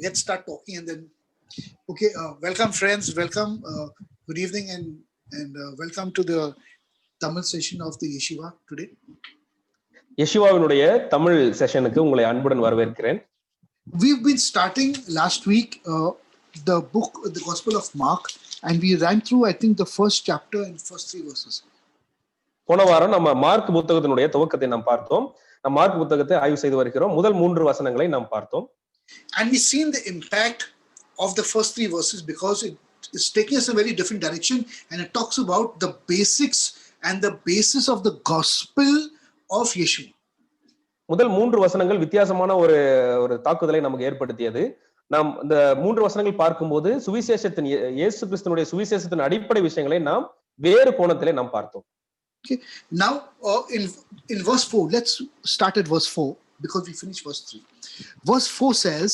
Let's start talking and then. Okay, welcome friends. Welcome. Good evening and welcome to the Tamil session of the Yeshiva today. யெஷுவாவினுடைய Tamil செஷனுக்கு உங்களை அன்புடன் வரவேற்கிறேன். We've been starting last week the book, the Gospel of Mark, and we ran through, I think, the first chapter and first 3 verses. போன வாரம் நம்ம mark புத்தகத்தினுடைய துவக்கத்தை நாம் பார்த்தோம். நம்ம மார்க் புத்தகத்தை ஆய்வு செய்து வருகிறோம். முதல் 3 வசனங்களை நாம் பார்த்தோம். And we've seen the impact of the first 3 verses because it is taking us a very different direction, and it talks about the basics and the basis of the gospel of Yeshua. முதல் 3 வசனங்கள் வித்தியாசமான ஒரு தாக்குதலை நமக்கு ஏற்படுத்தியது. நாம் இந்த 3 வசனங்கள் பார்க்கும்போது சுவிசேஷத்தின் இயேசு கிறிஸ்துவினுடைய சுவிசேஷத்தின் அடிப்படை விஷயங்களை நாம் வேறு கோணத்திலே நாம் பார்த்தோம். Okay, now in verse 4, let's start at verse 4 because we finished verse 3. Verse 4 says,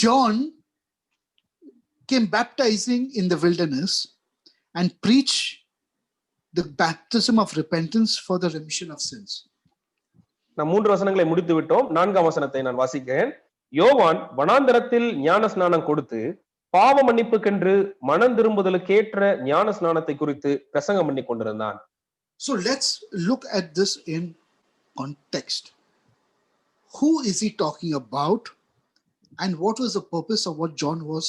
John came baptizing in the wilderness and preached the baptism of repentance for the remission of sins. நாம் 3 வசனங்களை முடித்து விட்டோம். 4ஆம் வசனத்தை நான் வாசிக்கிறேன். யோவான் வனாந்தரத்தில் ஞான ஸ்நானம் கொடுத்து பாவ மன்னிப்புக்கென்று மனம் திரும்புதலுக்கேற்ற ஞான ஸ்நானத்தை குறித்து பிரசங்கம் பண்ணி கொண்டிருந்தான். So let's look at this in context. Who is he talking about and what was the purpose of what John was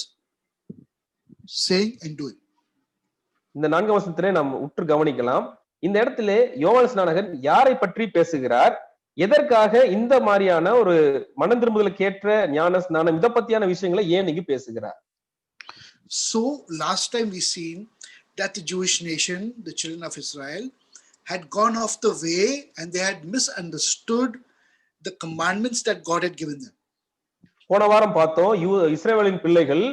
saying and doing? இந்த 4ஆம் வசனத்திலே நாம் உற்று கவனிக்கலாம். இந்த இடத்திலே யோவான் ஸ்நானகன் யாரை பற்றி பேசுகிறார், எதற்காக இந்த மாதிரியான ஒரு மனம் திரும்புதலுக்கு ஏற்ற ஞான ஸ்நானம் இத பத்தியான விஷயங்களை ஏன் இங்க பேசுகிறார்? So last time we seen that the Jewish nation, the children of Israel, had gone off the way and they had misunderstood the commandments that God had given them. போன வாரம் பார்த்தோம் இஸ்ரவேலின் பிள்ளைகள்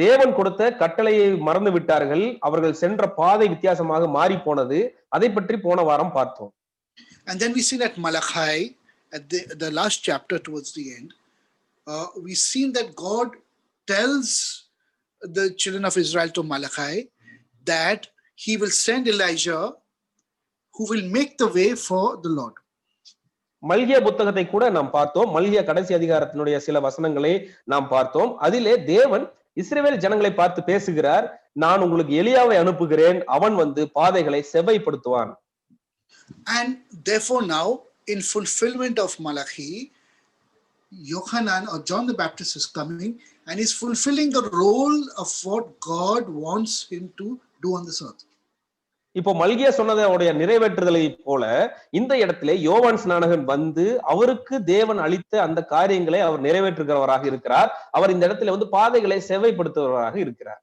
தேவன் கொடுத்த கட்டளையை மறந்து விட்டார்கள். அவர்கள் சென்ற பாதை வித்தியாசமாக மாறி போனது. அதை பற்றி போன வாரம் பார்த்தோம். And then we seen at Malachi, at the last chapter towards the end, we seen that God tells the children of Israel to Malachi that he will send Elijah who will make the way for the Lord. மல்கியா புத்தகத்தை கூட நாம் பார்த்தோம். மல்கியா கடைசி அதிகாரத்தினுடைய சில வசனங்களை நாம் பார்த்தோம். அதிலே தேவன் இஸ்ரவேல் ஜனங்களை பார்த்து பேசுகிறார், நான் உங்களுக்கு எலியாவை அனுப்புகிறேன், அவன் வந்து பாதைகளை செவ்வைப்படுத்துவான். And therefore now in fulfillment of Malachi, Yohanan or John the Baptist is coming and is fulfilling the role of what God wants him to do on this earth. இப்போ மல்கியா சொன்னதோடைய நிறைவேற்றுதலை போல இந்த இடத்திலே யோவான் ஸ்நானகன் வந்து அவருக்கு தேவன் அளித்த அந்த காரியங்களை அவர் நிறைவேற்றுகிறவராக இருக்கிறார். அவர் இந்த இடத்துல வந்து பாதைகளை செவ்வைப்படுத்துகிறவராக இருக்கிறார்.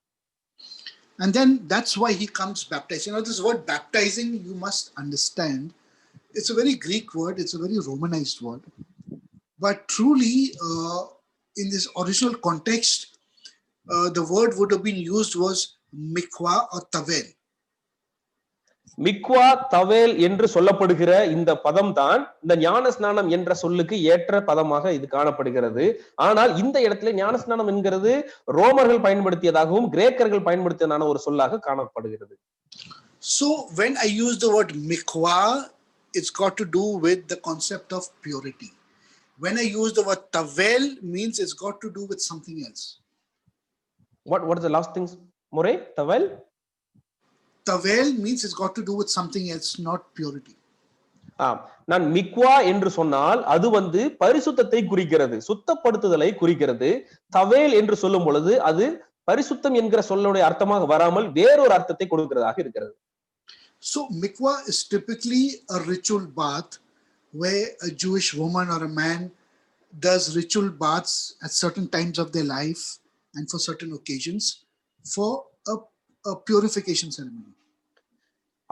And then that's why he comes baptizing. You know, this word baptizing, you must understand, it's a very Greek word, it's a very Romanized word. But truly, in this original context, the word would have been used was mikwa or tavel. மிக்வா தவேல் என்று சொல்லப்படுகிற இந்த பதம் தான் இந்த ஞான ஸ்நானம் என்ற சொல்லுக்கு ஏற்ற பதமாக இது காணப்படுகிறது. ஆனால் இந்த இடத்துல ஞான ஸ்நானம் என்கிறது ரோமர்கள் பயன்படுத்தியதாகவும் கிரேக்கர்கள் பயன்படுத்தியதான ஒரு சொல்லாக காணப்படுகிறது. So when I use the word mikwa, it's got to do with the concept of purity. When I use the word tavel, means it's got to do with something else. What is the last thing, More? Tavel? Tavel means it's got to do with something else, not purity. நான் மிக்வா என்று சொன்னால் அது வந்து பரிசுத்தத்தை குறிக்கிறது, சுத்தப்படுத்துதலை குறிக்கிறது. தவேல் என்று சொல்லும் பொழுது அது பரிசுத்தம் என்கிற சொல்லுடைய அர்த்தமாக வராமல் வேறொரு அர்த்தத்தை கொடுக்கிறதாக இருக்கிறது. So mikvah is typically a ritual bath where a Jewish woman or a man does ritual baths at certain times of their life and for certain occasions for a purification ceremony.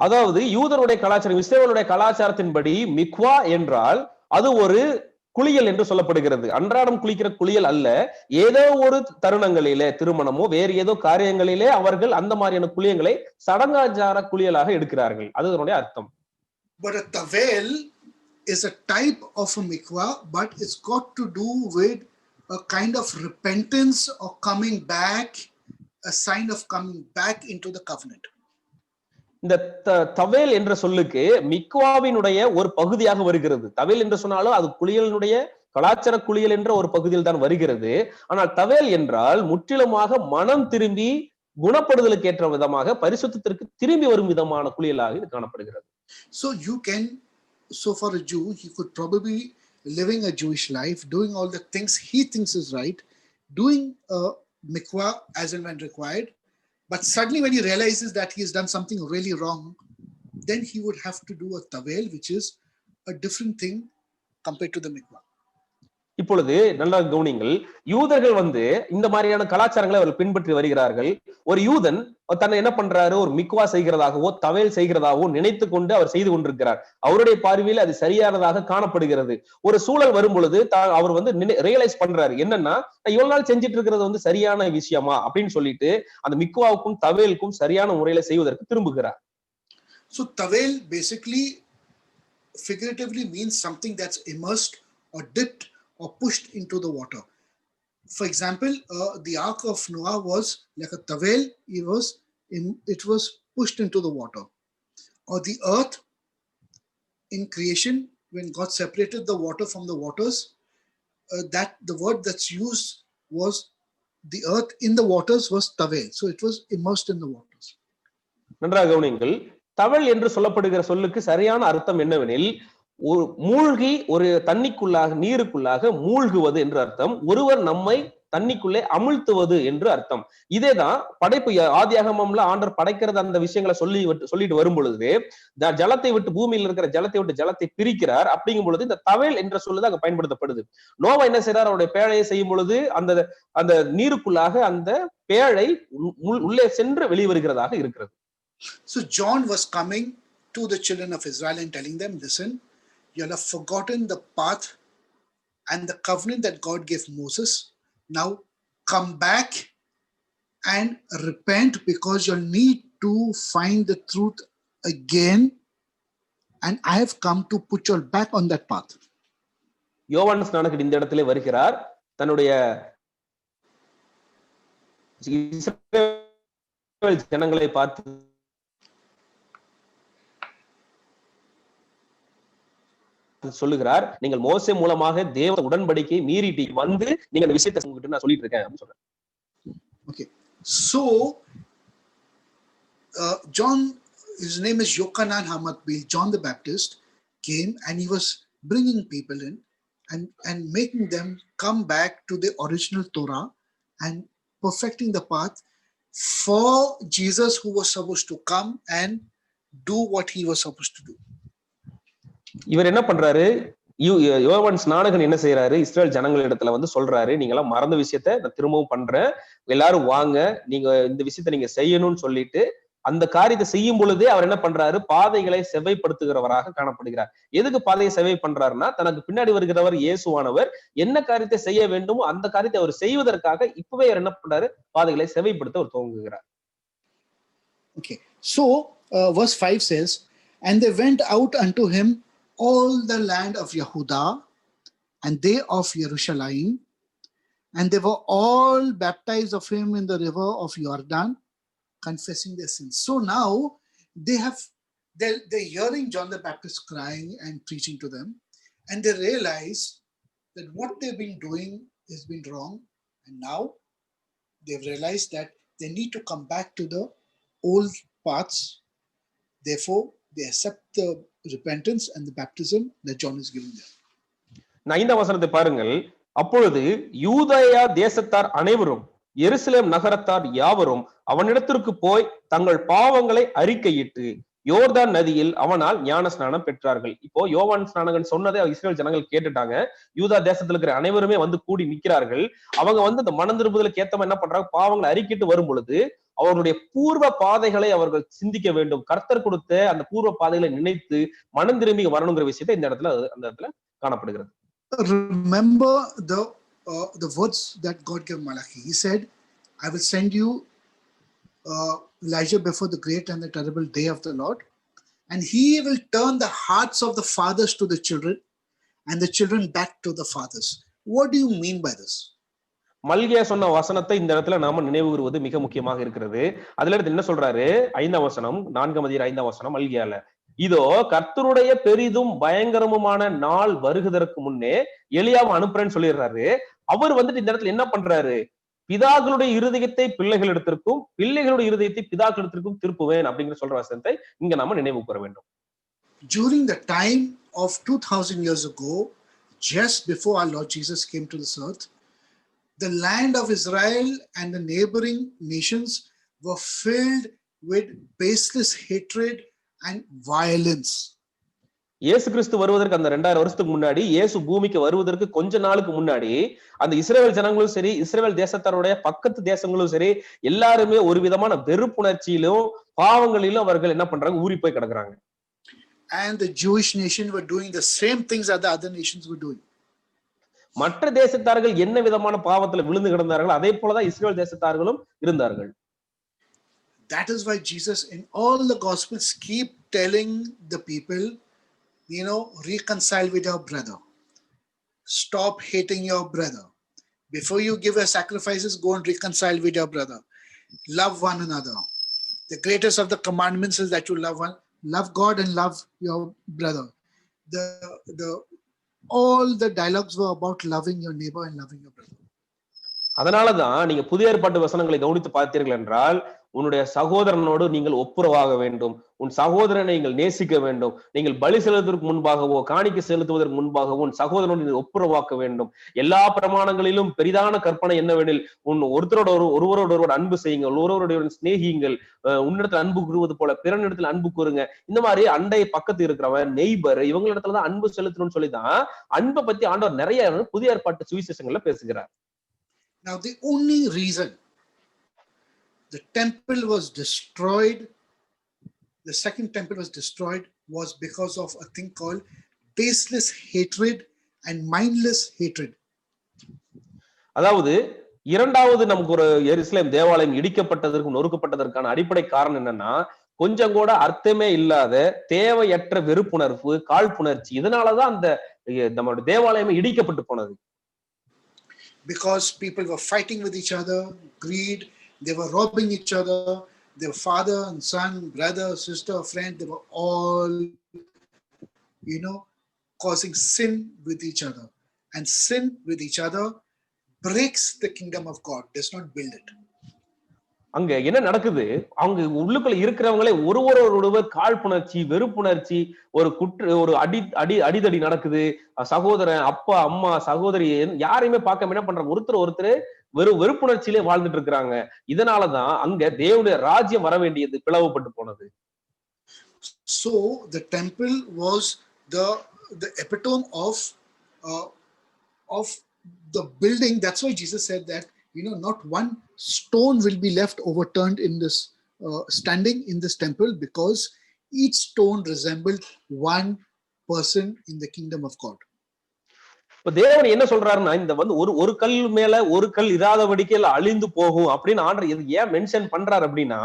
அதாவது யூதருடைய கலாச்சாரம், இஸ்ரவேலுடைய கலாச்சாரத்தின்படி மிக்வா என்றால் அது ஒரு குளியல் என்று சொல்லப்படுகிறது. அன்றாடம் குளிக்கிற குளியல் அல்ல, ஏதோ ஒரு தருணங்களிலே திருமணமோ வேறு ஏதோ காரியங்களிலே அவர்கள் அந்த மாதிரியான குளியல்களை சடங்காச்சார குளியலாக எடுக்கிறார்கள். அது அதனுடைய அர்த்தம். But a tavel is a type of a mikvah, but it's got to do with a kind of repentance or coming back, a sign of coming back into the covenant. இந்த தவேல் என்ற சொல்லுக்கு மிக்வாவினுடைய ஒரு பகுதியாக வருகிறது. தவேல் என்று சொன்னாலும் அது குளியலினுடைய கலாச்சார குளியல் என்ற ஒரு பகுதியில் தான் வருகிறது. ஆனால் தவேல் என்றால் முற்றிலுமாக மனம் திரும்பி குணப்படுதலுக்கு ஏற்ற விதமாக பரிசுத்தத்திற்கு திரும்பி வரும் விதமான குளியலாக இது காணப்படுகிறது. So you can, so for a Jew, he could probably living a Jewish life, doing all the things he thinks is right, doing a mikvah as and when required, but suddenly when he realizes that he has done something really wrong, then he would have to do a tavel, which is a different thing compared to the mikvah. இப்பொழுது நல்லா கவனிங்கள், யூதர்கள் இந்த மாதிரியான கலாச்சாரங்களை அவர்கள் பின்பற்றி வருகிறார்கள். ஒரு யூதன் தன்னை என்ன பண்றாரு, ஒரு மிக்வா செய்கிறதாகவோ தவேல் செய்கிறதாகவோ நினைத்து கொண்டு அவர் செய்து கொண்டிருக்கிறார். அவருடைய பார்வையில் அது சரியானதாக காணப்படுகிறது. ஒரு சூழல் வரும் பொழுது அவர் ரியலைஸ் பண்றாரு, என்னன்னா இவ்வளவு நாள் செஞ்சிட்டு இருக்கிறது சரியான விஷயமா அப்படின்னு சொல்லிட்டு அந்த மிக்வாவுக்கும் தவேலுக்கும் சரியான முறையில செய்வதற்கு திரும்புகிறார். So tavel basically figuratively means something that's immersed or dipped or pushed into the water. For example, the Ark of Noah was like a tavel. It was pushed into the water. Or the earth in creation, when God separated the water from the waters, that the word that's used was the earth in the waters was tavel. So it was immersed in the waters. நன்றாக கவனியுங்கள், தவள் என்று சொல்லப்படுகிற சொல்லுக்கு சரியான அர்த்தம் என்னவெனில் ஒரு மூழ்கி ஒரு தண்ணிக்குள்ளாக நீருக்குள்ளாக மூழ்குவது என்று அர்த்தம். ஒருவர் நம்மை தண்ணிக்குள்ளே அமிழ்த்துவது என்று அர்த்தம். இதேதான் படைப்பு ஆதியாகமம்ல ஆண்டவர் படைக்கிறது அந்த விஷயங்களை சொல்லிட்டு வரும் பொழுது ஜலத்தை விட்டு பூமியில் இருக்கிற ஜலத்தை விட்டு ஜலத்தை பிரிக்கிறார். அப்படிங்கும் பொழுது இந்த தவேல் என்ற சொல்லுதான் அங்க பயன்படுத்தப்படுது. நோவா என்ன செய்யறார், அவருடைய பேழையை செய்யும் பொழுது அந்த நீருக்குள்ளாக அந்த பேழை உள்ளே சென்று வெளிவருகிறதாக இருக்கிறது. So John was coming to the children of Israel and telling them, listen, you have forgotten the path and the covenant that God gave Moses. Now come back and repent, because you'll need to find the truth again, and I have come to put you back on that path. யோவான் ஸ்நானகன் இந்த இடத்திலே வருகிறார். தன்னுடைய இஸ்ரவேல் ஜனங்களை பார்த்து சொல்லுகிறார், நீங்கள் மோசே மூலமாக தேவ உடன்படிக்கை மீறிட்டு நீங்க அந்த விஷயத்தை நான் சொல்லிட்டு இருக்கேன் அப்படின்னு சொல்றேன். Okay, so John, his name is Yochanan Hamakbil, John the Baptist came and he was bringing people in and making them come back to the original Torah and perfecting the path for Jesus, who was supposed to come and do what he was supposed to do. இவர் என்ன பண்றாரு, யோவான் ஸ்நானகன் என்ன செய்யறாரு, Israel ஜனங்களிடத்துல சொல்றாரு, நீங்க எல்லாம் மறந்த விஷயத்த நான் திரும்பவும் பண்றேன், எல்லாரும் வாங்க, நீங்க இந்த விஷயத்த நீங்க செய்யணும்னு சொல்லிட்டு அந்த காரியத்தை செய்யும் பொழுதே அவர் என்ன பண்றாரு, பாதைகளை செவ்வைப்படுத்துகிறவராக காணப்படுகிறார். எதுக்கு பாதையை செவ்வை பண்றாருன்னா, தனக்கு பின்னாடி வருகிறவர் இயேசுவானவர் என்ன காரியத்தை செய்ய வேண்டுமோ அந்த காரியத்தை அவர் செய்வதற்காக இப்பவே அவர் என்ன பண்றாரு, பாதைகளை செவ்வைப்படுத்த அவர் துவங்குகிறார். Okay, so verse 5 says, and they went out unto him all the land of Yehudah and they of Jerusalem, and they were all baptized of him in the river of Jordan, confessing their sins. So now they're hearing John the Baptist crying and preaching to them, and they realize that what they've been doing has been wrong, and now they've realized that they need to come back to the old paths. Therefore they accept the repentance and the baptism that John is giving them. 5ஆம் வசனத்தை பாருங்கள். அப்பொழுது யூதேயா தேசத்தார் அனைவரும் எருசலேம் நகரத்தார் யாவரும் அவனிடத்திற்கு போய் தங்கள் பாவங்களை அறிக்கையிட்டு யோர்தான் நதியில் அவனால் ஞான ஸ்நானம் பெற்றார்கள். இப்போ யோவான் ஸ்நானகன் சொன்னதை இஸ்ரேல் ஜனங்கள் கேட்டுட்டாங்க. யூதா தேசத்துல இருக்கிற அனைவருமே கூடி நிக்கிறார்கள். அவங்க இந்த மனம் திரும்புதலுக்கு ஏத்தமா என்ன பண்றாங்க, பாவங்களை அறிக்கிட்டு வரும் பொழுது அவர்களுடைய பூர்வ பாதைகளை அவர்கள் சிந்திக்க வேண்டும். கர்த்தர் கொடுத்த அந்த பூர்வ பாதைகளை நினைத்து மனம் திரும்பி வரணுங்கிற விஷயத்தை அந்த இடத்துல காணப்படுகிறது. Remember the words that God gave Malachi. He said, I will send you Elijah before the great and the terrible day of the Lord, and he will turn the hearts of the fathers to the children and the children back to the fathers. What do you mean by this? மல்கியா சொன்ன வசனத்தை இந்த இடத்துல நாம நினைவு கூறுவது மிக முக்கியமாக இருக்கிறது. அதுல என்ன சொல்றாரு, 5ஆம் வசனம், 4ஆம் அதிகாரம் 5ஆம் வசனம் மல்கியால, இதோ கர்த்தருடைய பெரிதும் பயங்கரமுமான நாள் வருகிறதற்கு முன்னே எலியாவை அனுப்புறேன்னு சொல்லிடுறாரு. அவர் வந்துட்டு இந்த இடத்துல என்ன பண்றாரு? பிதாக்களுடைய இருதயத்தை பிள்ளைகளிடத்திற்கும் பிள்ளைகளுடைய இருதயத்தை பிதாக்களிடத்திற்கும் திருப்புவேன் அப்படிங்கிற சொல்ற வசனத்தை இங்க நாம நினைவு கூற வேண்டும். During the time of 2000 years ago, just before our Lord Jesus came to this earth, the land of Israel and the neighboring nations were filled with baseless hatred and violence. இயேசு கிறிஸ்து வருவதற்கு அந்த 2000 வருஷத்துக்கு முன்னாடி, இயேசு பூமிக்கு வருவதற்கு கொஞ்ச நாளுக்கு முன்னாடி அந்த இஸ்ரவேல் ஜனங்களும் சரி, இஸ்ரவேல் தேசத்தாருடைய பக்கத்து தேசங்களும் சரி, எல்லாருமே ஒரு விதமான வெறுப்புணர்ச்சியிலும் பாவங்களிலும் அவர்கள் என்ன பண்றாங்க? ஊறி போய் கிடக்குறாங்க. And the Jewish nation were doing the same things that the other nations were doing. மற்ற தேசத்தார்கள் என்ன விதமான பாவத்துல விழுந்து கிடந்தார்கள், அதே போலதான் இஸ்ரவேல் தேசத்தார்களும் இருந்தார்கள். That is why Jesus in all the gospels keep telling the people, reconcile with your brother. Stop hating your brother. Before you give your sacrifices, go and reconcile with your brother. Love one another. The greatest of the commandments is that you love God and love your brother. All the dialogues were about loving your neighbor and loving your brother. அதனாலதான் நீங்க புதிய ஏற்பாட்டு வசனங்களை கவனித்து பார்த்தீர்கள் என்றால், உன்னுடைய சகோதரனோடு நீங்கள் ஒப்புரவாக வேண்டும், உன் சகோதரனை நீங்கள் நேசிக்க வேண்டும், நீங்கள் பலி செலுத்துவதற்கு முன்பாகவோ காணிக்கை செலுத்துவதற்கு முன்பாகவோ உன் சகோதரனோடு நீங்கள் ஒப்புரவாக்க வேண்டும். எல்லா பிரமாணங்களிலும் பெரிதான கற்பனை என்னவெனில், ஒருவரோடு அன்பு செய்யுங்கள், ஒருவருடைய சிநேகியுங்கள், உன்னிடத்தில் அன்பு கூறுவது போல பிறனிடத்தில் அன்பு கூறுங்க. இந்த மாதிரி அண்டை பக்கத்து இருக்கிறவன் நெய்பர் இவங்களிடத்துலதான் அன்பு செலுத்தணும்னு சொல்லிதான் அன்பை பத்தி ஆண்டவர் நிறைய புதிய ஏற்பாட்டு சுவிசேஷங்கள்ல பேசுகிறார். Now the only reason the temple was destroyed, the second temple was destroyed, was because of a thing called baseless hatred and mindless hatred. அதாவது இரண்டாவது நமக்கு ஒரு எருசலேம் தேவாலயம் இடிக்கப்பட்டதற்கு நொறுக்கப்பட்டதற்கான அடிப்படை காரணம் என்னன்னா, கொஞ்சம் கூட அர்த்தமே இல்லாத தேவையற்ற வெறுப்புணர்வு, காழ்ப்புணர்ச்சி, இதனாலதான் அந்த நம்மளுடைய தேவாலயமே இடிக்கப்பட்டு போனது. Because people were fighting with each other, greed, they were robbing each other, their father and son, brother, sister, friend, they were all, causing sin with each other. And sin with each other breaks the kingdom of God, does not build it. அங்க என்ன நடக்குது? அவங்க உள்ளுக்குள்ள இருக்கிறவங்களே ஒருவர் காழ்ப்புணர்ச்சி, வெறுப்புணர்ச்சி, ஒரு அடிதடி நடக்குது. சகோதரன், அப்பா, அம்மா, சகோதரி யாரையுமே பார்க்காம என்ன பண்றாங்க? ஒருத்தர் வெறுப்புணர்ச்சியிலே வாழ்ந்துட்டு இருக்கிறாங்க. இதனாலதான் அங்க தேவனுடைய ராஜ்யம் வர வேண்டியது பிளவுபட்டு போனது. So the temple was the epitome of the building. That's why Jesus said that not one stone will be left overturned in this standing in this temple, because each stone resembled one person in the kingdom of God. இப்ப தேவன் என்ன சொல்றாருன்னா, இந்த ஒரு கல் மேல ஒரு கல் இராதபடிக்கு அழிந்து போகும் அப்படின்னு ஆண்டவர் ஏன் மென்ஷன் பண்றாரு அப்படின்னா,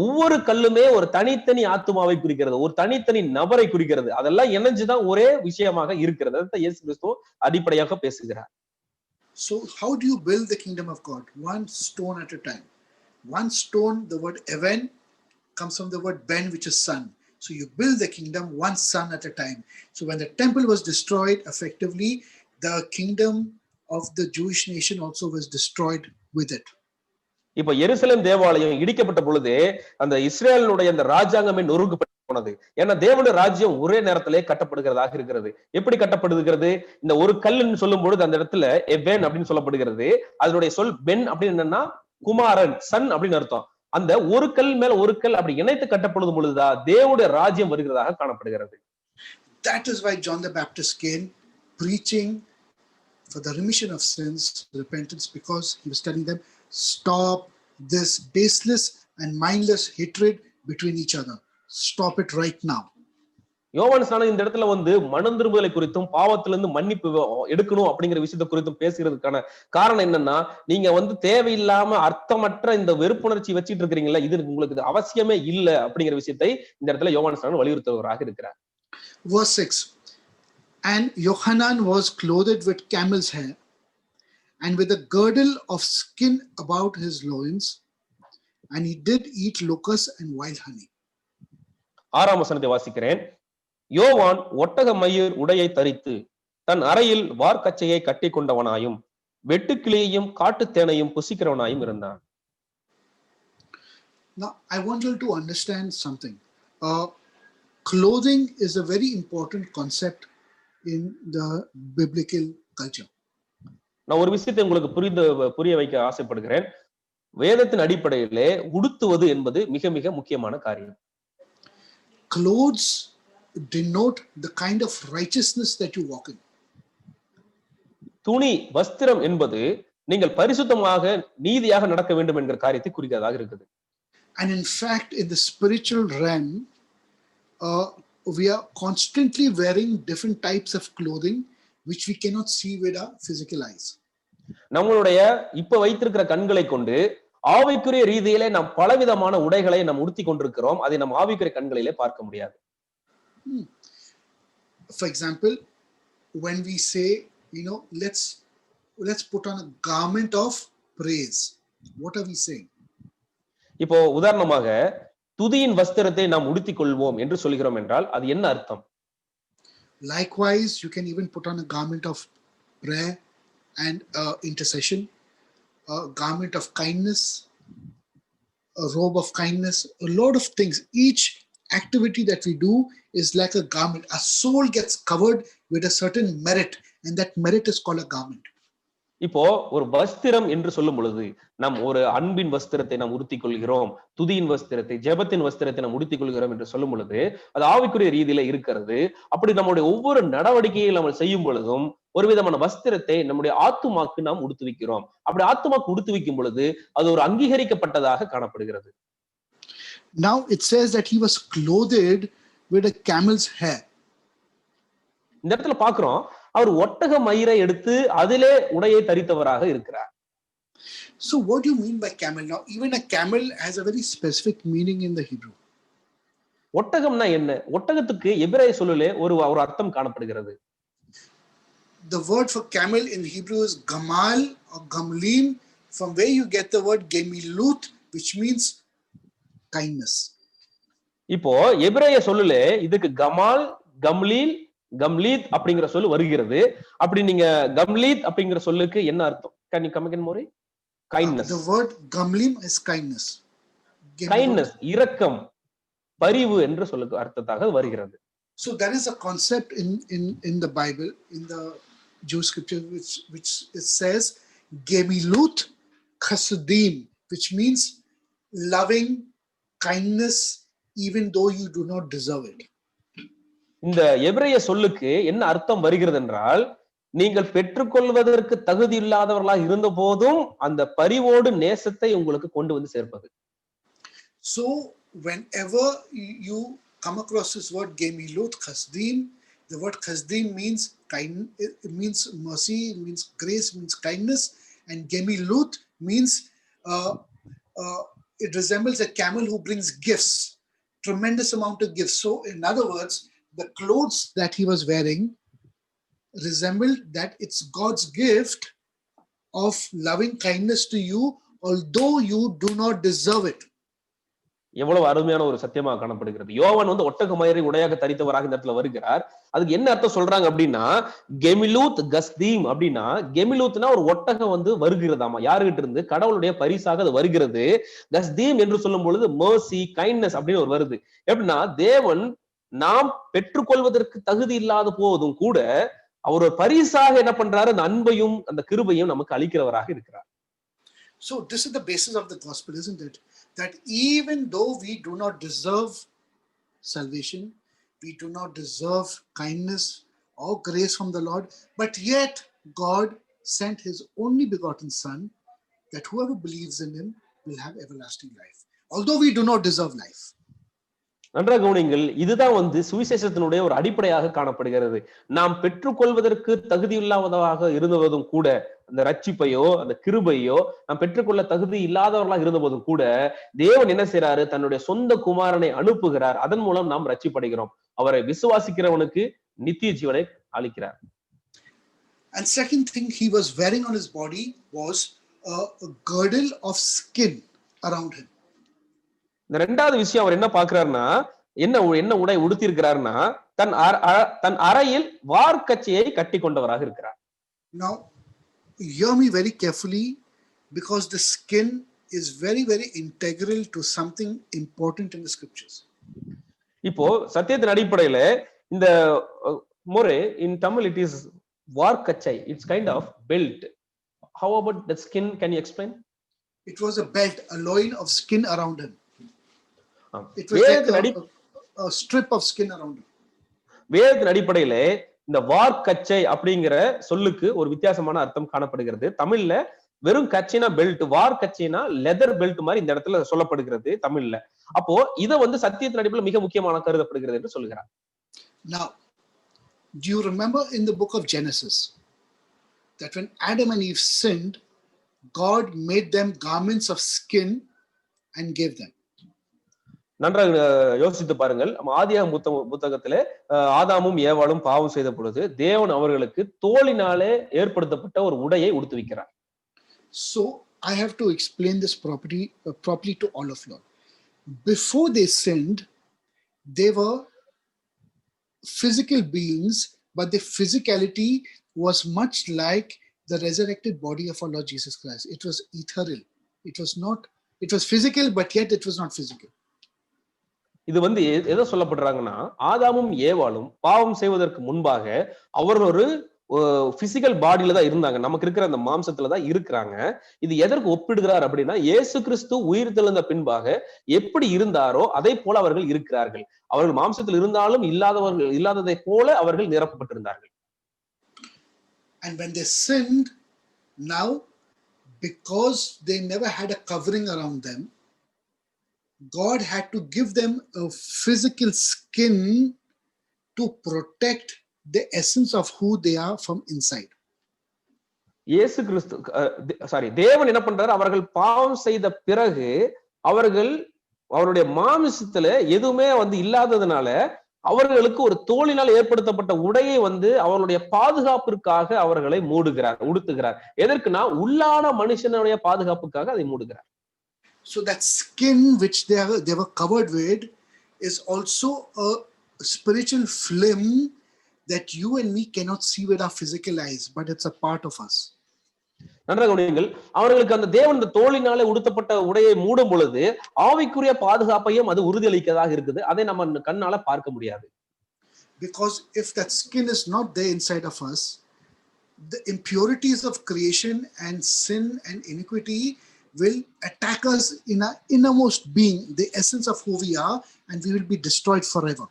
ஒவ்வொரு கல்லுமே ஒரு தனித்தனி ஆத்துமாவை குறிக்கிறது, ஒரு தனித்தனி நபரை குறிக்கிறது. அதெல்லாம் இணைஞ்சுதான் ஒரே விஷயமாக இருக்கிறது. அதான் இயேசு கிறிஸ்து அடிப்படையாக பேசுகிறார். So how do you build the kingdom of God? One stone at a time. One stone, the word even comes from the word ben, which is son. So you build the kingdom one son at a time. So when the temple was destroyed, effectively, the kingdom of the Jewish nation also was destroyed with it. இப்ப எருசலேம் தேவாலயம் இடிக்கப்பட்ட பொழுது அந்த இஸ்ரேலினுடைய அந்த ராஜாங்கமே நொறுக்கப்பட்டு போனது. ஏன்னா தேவனுடைய ராஜ்யம் ஒரே நேரத்திலே கட்டப்படுகிறதாக இருக்கிறது. எப்படி கட்டப்படுகிறது? இந்த ஒரு கல்லுன்னு சொல்லும் பொழுது அந்த இடத்துல எபென் அப்படின்னு சொல்லப்படுகிறது. அதனுடைய சொல் பென் அப்படின்னு என்னன்னா குமாரன், சன் அப்படின்னு அர்த்தம். அந்த ஒரு கல் மேல ஒரு கல் அப்படி இணைத்து கட்டப்படும் பொழுதுதான் தேவனுடைய ராஜ்யம் வருகிறதாக காணப்படுகிறது. That is why John the Baptist came preaching for the remission of sins, repentance, because he was telling them, stop this baseless and mindless hatred between each other. Stop it right now. யோவான் ஸ்நானன் இந்த இடத்துல மனம் திரும்புதலை குறித்தும் பாவத்திலிருந்து மன்னிப்பு எடுக்கணும் அப்படிங்கிற விஷயத்தை குறித்தும் பேசுகிறதுக்கான காரணம் என்னன்னா, நீங்க தேவையில்லாம அர்த்தமற்ற இந்த வெறுப்புணர்ச்சி வச்சிட்டு இருக்கிறீங்களா, இது உங்களுக்கு அவசியமே இல்ல அப்படிங்கிற விஷயத்தை இந்த இடத்துல யோவான் ஸ்நானன் வலியுறுத்துவராக இருக்கிறார். Verse 6. And Yohanan was clothed with camel's hair and with a girdle of skin about his loins, and he did eat locusts and wild honey. 6ஆம் வசனத்தை வாசிக்கிறேன். யோவான் ஒட்டக மயிர் உடையை தரித்து தன் அறையில் வார்க்கச்சையை கட்டி கொண்டவனாயும் வெட்டுக்கிளியையும் காட்டுத்தேனையும் புசிக்கிறவனாயும் இருந்தான். Now, I want you to understand something. Clothing is a very important concept in the biblical culture. நான் ஒரு விஷயத்தை உங்களுக்கு புரிய வைக்க ஆசைப்படுகிறேன். வேதத்தின் அடிப்படையிலே உடுத்துவது என்பது மிக மிக முக்கியமான காரியம். Clothes denote the kind of righteousness that you walk in. துணி, வஸ்திரம் என்பது நீங்கள் பரிசுத்தமாக நீதியாக நடக்க வேண்டும் என்கிற காரியத்தை குறிக்கிறதாக இருக்குது. And in fact, in the spiritual realm, we are constantly wearing different types of clothing which we cannot see with our physical eyes. நம்மளுடைய இப்ப வைத்திருக்கிற கண்களை கொண்டு ஆவிக்குரிய ரீதியிலே நாம் பலவிதமான உடைகளை நாம் உடுத்தி கொண்டிருக்கிறோம். அதை நம் ஆவிக்குரிய கண்களிலே பார்க்க முடியாது. For example, when we say, let's put on a garment of praise, what are we saying? இப்போ உதாரணமாக துதியின் வஸ்திரத்தை நாம் உடுத்திக் கொள்வோம் என்று சொல்கிறோம் என்றால் அது என்ன அர்த்தம்? Likewise, you can even put on a garment of prayer and intercession, a garment of kindness, a robe of kindness, a lot of things. Each activity that we do is like a garment. Our soul gets covered with a certain merit, and that merit is called a garment. இப்போ ஒரு வஸ்திரம் என்று சொல்லும் பொழுது நாம் ஒரு அன்பின் வஸ்திரத்தை நாம் உடுத்திக் கொள்கிறோம், துதியின் வஸ்திரத்தை, ஜெபத்தின் வஸ்திரத்தை நாம் உடுத்திக் கொள்கிறோம் என்று சொல்லும் பொழுது அது ஆவிக்குரிய ரீதியில இருக்கிறது. அப்படி நம்முடைய ஒவ்வொரு நடவடிக்கையை நம்ம செய்யும் பொழுதும் ஒரு விதமான வஸ்திரத்தை நம்முடைய ஆத்துமாக்கு நாம் உடுத்துவிக்கிறோம். அப்படி ஆத்துமாக்கு உடுத்துவிக்கும் பொழுது அது ஒரு அங்கீகரிக்கப்பட்டதாக காணப்படுகிறது. Now it says that he was clothed with a camel's hair. இந்த இடத்துல பாக்குறோம் அவர் ஒட்டக மயிரை எடுத்து அதிலே உடையை தரித்தவராக இருக்கிறார். So what do you mean by camel? Now even a camel has a very specific meaning in the Hebrew. ஒட்டகம்னா என்ன? ஒட்டகத்துக்கு எபிரேய சொல்லிலே ஒரு அர்த்தம் காணப்படுகிறது. The word for camel in Hebrew is gamal or gamlim, from where you get the word gemilut, which means kindness. இப்போ எபிரேய சொல்லிலே இதுக்கு கமால், கம்லீல், கம்லீத் அப்படிங்கிற சொல்லு வருகிறது. அப்படி நீங்க கம்லீத் அப்படிங்கிற சொல்லுக்கு என்ன அர்த்தம்? Can you come again more? Kindness. The word gamlim is kindness. Kindness, இரக்கம், பரிவு என்ற சொல்லுக்கு அர்த்தமாக வருகிறது. So there is a concept in the Bible, in the Jewish scripture, which it says gemilut chasdim, which means loving kindness even though you do not deserve it. இந்த எபிரேய சொல்லுக்கு என்ன அர்த்தம் வருகிறது என்றால், நீங்கள் பெற்றுக்கொள்வதற்கு தகுதி இல்லாதவர்களாக இருந்த போதும் அந்த பரிவோடு நேசத்தை உங்களுக்கு கொண்டு வந்து சேர்ப்பது. So whenever you come across this word gemilut chasdim, the word chasdim means kind, it means mercy, it means grace, it means kindness, and gemilut means it resembles a camel who brings gifts, tremendous amount of gifts. So in other words, the clothes that he was wearing resembled that it's God's gift of loving kindness to you, although you do not deserve it. எவ்வளவு அருமையான ஒரு சத்தியமா காணப்படுகிறது. யோவான் ஒட்டக மயிரை உடையாக தரித்தவராக இந்த இடத்துல வருகிறார். அதுக்கு என்ன அர்த்தம் சொல்றாங்க அப்படின்னா, கெமிலூத் கஸ்தீம் அப்படின்னா, கெமிலூத்னா ஒரு ஒட்டகம் வருகிறதாமா, யாருகிட்ட இருந்து? கடவுளுடைய பரிசாக அது வருகிறது. கஸ்தீம் என்று சொல்லும் பொழுது மர்சி, கைண்ட்னஸ் அப்படின்னு ஒரு வருது. எப்படின்னா தேவன் நாம் பெற்றுக்கொள்வதற்கு தகுதி இல்லாத போதும் கூட அவர் ஒரு பரிசாக என்ன பண்றாரு? அந்த அன்பையும் அந்த கிருபையும் நமக்கு அளிக்கிறவராக இருக்கிறார். So this is the basis of the gospel, isn't it? That even though we do not deserve salvation, we do not deserve kindness or grace from the Lord, but yet God sent his only begotten Son, that whoever believes in him will have everlasting life, although we do not deserve life. நன்றாக கவனிங்கள். இதுதான் சுவிசேஷத்தினுடைய ஒரு அடிப்படையாக காணப்படுகிறது. நாம் பெற்றுக்கொள்வதற்கு தகுதி இல்லாததாக இருந்தபோதும் கூட, அந்த ரட்சிப்பையோ அந்த கிருபையோ நாம் பெற்றுக்கொள்ள தகுதி இல்லாதவர்களாக இருந்த போதும் கூட தேவன் என்ன செய்யறாரு? தன்னுடைய சொந்த குமாரனை அனுப்புகிறார். அதன் மூலம் நாம் ரட்சிப்படைகிறோம். அவரை விசுவாசிக்கிறவனுக்கு நித்திய ஜீவனை அளிக்கிறார். And second thing he was wearing on his body was a girdle of skin around him. இந்த இரண்டாவது விஷயம் அவர் என்ன பார்க்கிறாருன்னா, என்ன என்ன உடை உடுத்தி இருக்கிறார்னா தன் அறையில் வார்க்கச்சையை கட்டி கொண்டவராக இருக்கிறார். Now, hear me very carefully, because the skin is very, very integral to something important in the scriptures. இப்போ சத்தியத்தின் அடிப்படையில இந்த முறை இன் தமிழ் இட் இஸ் வார்க்கச்சை. It's kind of belt. How about the skin? Can you explain? It was a belt, a loin of skin around him. It was like a strip of skin around him. வேதத்தின் அடிப்படையில இந்த வார்க்கச்சை அப்படிங்கிற சொல்லுக்கு ஒரு வித்தியாசமான அர்த்தம் காணப்படுகிறது. தமிழ்ல வெறும் கச்சைனா பெல்ட், வார்க்கச்சைனா லெதர் பெல்ட் மாதிரி இந்த இடத்துல சொல்லப்படுகிறது தமிழ்ல. அப்போ இத வந்து சத்தியத்தின் அடிப்படையில் மிக முக்கியமான கருதப்படுகிறது என்று சொல்கிறார். Now, do you remember in the book of Genesis that when Adam and Eve sinned, God made them garments of skin and gave them? நன்றாக யோசித்து பாருங்கள். ஆதியாகம புத்தகத்திலே ஆதாமும் ஏவாளும் பாவம் செய்த பொழுது தேவன் அவர்களுக்கு தோலினாலே ஏற்படுத்தப்பட்ட ஒரு உடையை உடுத்துவிக்கிறார். So I have to explain this properly to all of you. Before they sinned, they were physical beings, but their physicality was much like the resurrected body of our Lord Jesus Christ. It was ethereal. It was physical, but yet it was not physical. இது வந்து எதை சொல்லப்படுறாங்கன்னா, ஆதாமும் ஏவாளும் பாவம் செய்வதற்கு முன்பாக அவர் ஒரு physical பாடியில தான் இருந்தாங்க. நமக்கு இருக்கிற அந்த மாம்சத்துல தான் இருக்கிறாங்க. இது எதற்கு ஒப்பிடுகிறார் அப்படின்னா, இயேசு கிறிஸ்து உயிர் தெழுந்த பின்பாக எப்படி இருந்தாரோ அதை போல அவர்கள் இருக்கிறார்கள். அவர்கள் மாம்சத்தில் இருந்தாலும் இல்லாததை போல அவர்கள் நிரப்பப்பட்டிருந்தார்கள். And when they sinned, now because they never had a covering around them, God had to give them a physical skin to protect the essence of who they are from inside. இயேசு கிறிஸ்து தேவன் என்ன பண்றாரு, அவர்கள் பாவம் செய்த பிறகு அவருடைய மாமிசத்துல எதுவுமே வந்து இல்லாததுனால அவர்களுக்கு ஒரு தோலினால் ஏற்படுத்தப்பட்ட உடையை வந்து அவருடைய பாதுகாப்பிற்காக அவர்களை உடுத்துகிறார். எதற்குனா உள்ளான மனுஷனுடைய பாதுகாப்புக்காக அதை மூடுகிறார். So that skin which they were covered with is also a spiritual film that you and me cannot see with our physical eyes, but it's a part of us. நன்றாக கவனியுங்கள். அவர்களுக்கு அந்த தேவன் இந்த தோலினாலே உடுத்தப்பட்ட உடையை மூடும் பொழுது ஆவிக்குரிய பாதுகாப்பையும் அது உறுதியளிக்கிறதாக இருக்குது. அதை நம்ம கண்ணால பார்க்க முடியாது. Because if that skin is not there inside of us, the impurities of creation and sin and iniquity will attack us in our innermost being, the essence of who we are, and we will be destroyed forever.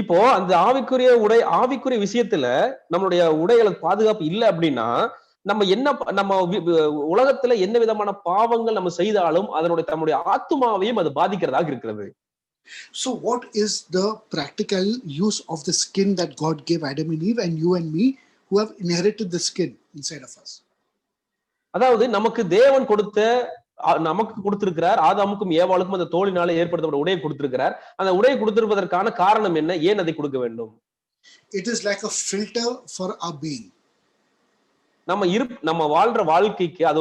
இப்போ அந்த ஆவிக்குரிய விஷயத்துல நம்மளுடைய உடைகளுக்கு பாதுகாப்பு இல்லை அப்படின்னா, நம்ம உலகத்துல என்ன விதமான பாவங்கள் நம்ம செய்தாலும் தம்முடைய ஆத்துமாவையும் அது பாதிக்கிறதாக இருக்கிறது. So what is the practical use of the skin that God gave Adam and Eve and you and me who have inherited the skin inside of us? அதாவது நமக்கு தேவன் நமக்கு கொடுத்திருக்கிறார். ஆதாமுக்கும் ஏவாளுக்கும் அந்த தோலினாலே ஏற்படுத்தப்பட்ட உடையை கொடுத்திருக்கிறார். அந்த உடையை கொடுத்திருப்பதற்கான காரணம் என்ன? ஏன் அதை கொடுக்க வேண்டும்? It is like a filter for our being. நம்ம வாழ்ற வாழ்க்கைக்கு அது